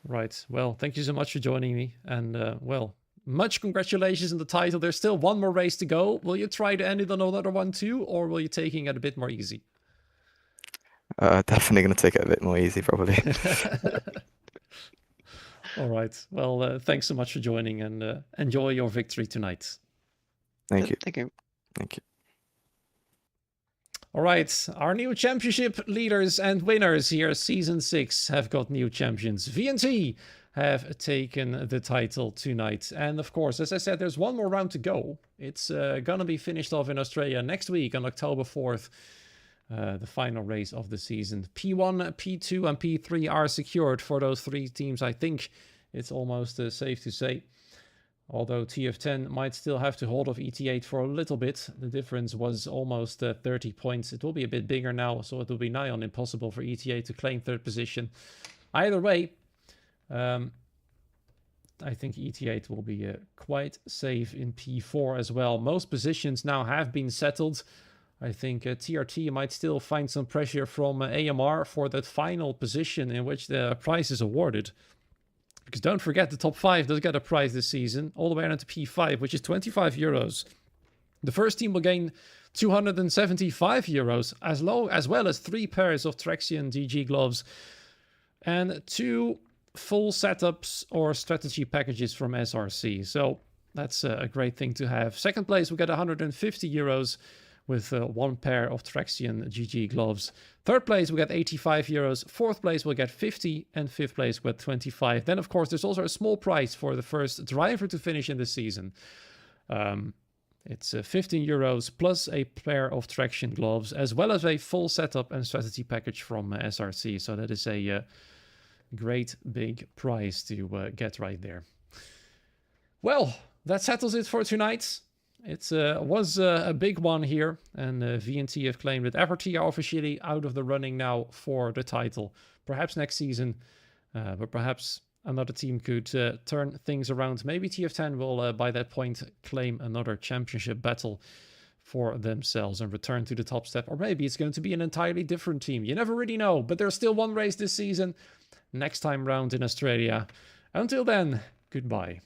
Right. Well, thank you so much for joining me. And well, much congratulations on the title. There's still one more race to go. Will you try to end it on another one too, or will you taking it a bit more easy? Definitely gonna take it a bit more easy, probably. All right. Well, thanks so much for joining, and enjoy your victory tonight. Thank you. Thank you. Thank you. All right, our new championship leaders and winners here, Season 6, have got new champions. VNT have taken the title tonight. And of course, as I said, there's one more round to go. It's gonna be finished off in Australia next week on October 4th. The final race of the season. P1, P2, and P3 are secured for those three teams. I think it's almost safe to say. Although TF10 might still have to hold off ET8 for a little bit. The difference was almost 30 points. It will be a bit bigger now, so it will be nigh on impossible for ET8 to claim third position. Either way, I think ET8 will be quite safe in P4 as well. Most positions now have been settled. I think TRT might still find some pressure from AMR for that final position in which the prize is awarded. Because don't forget, the top 5 does get a prize this season, all the way into P5, which is 25 euros. The first team will gain 275 euros, as well as 3 pairs of Traxion DG gloves, and 2 full setups or strategy packages from SRC. So that's a great thing to have. Second place will get 150 euros with 1 pair of Traxion GG gloves. Third place will get 85 euros. Fourth place will get 50, and fifth place will get 25. Then, of course, there's also a small prize for the first driver to finish in the season. It's 15 euros plus a pair of Traxion gloves, as well as a full setup and strategy package from SRC. So that is a great big prize to get right there. Well, that settles it for tonight. It was a big one here, and VNT have claimed that FRT are officially out of the running now for the title. Perhaps next season, but perhaps another team could turn things around. Maybe TF10 will, by that point, claim another championship battle for themselves and return to the top step. Or maybe it's going to be an entirely different team. You never really know, but there's still one race this season. Next time round in Australia. Until then, goodbye.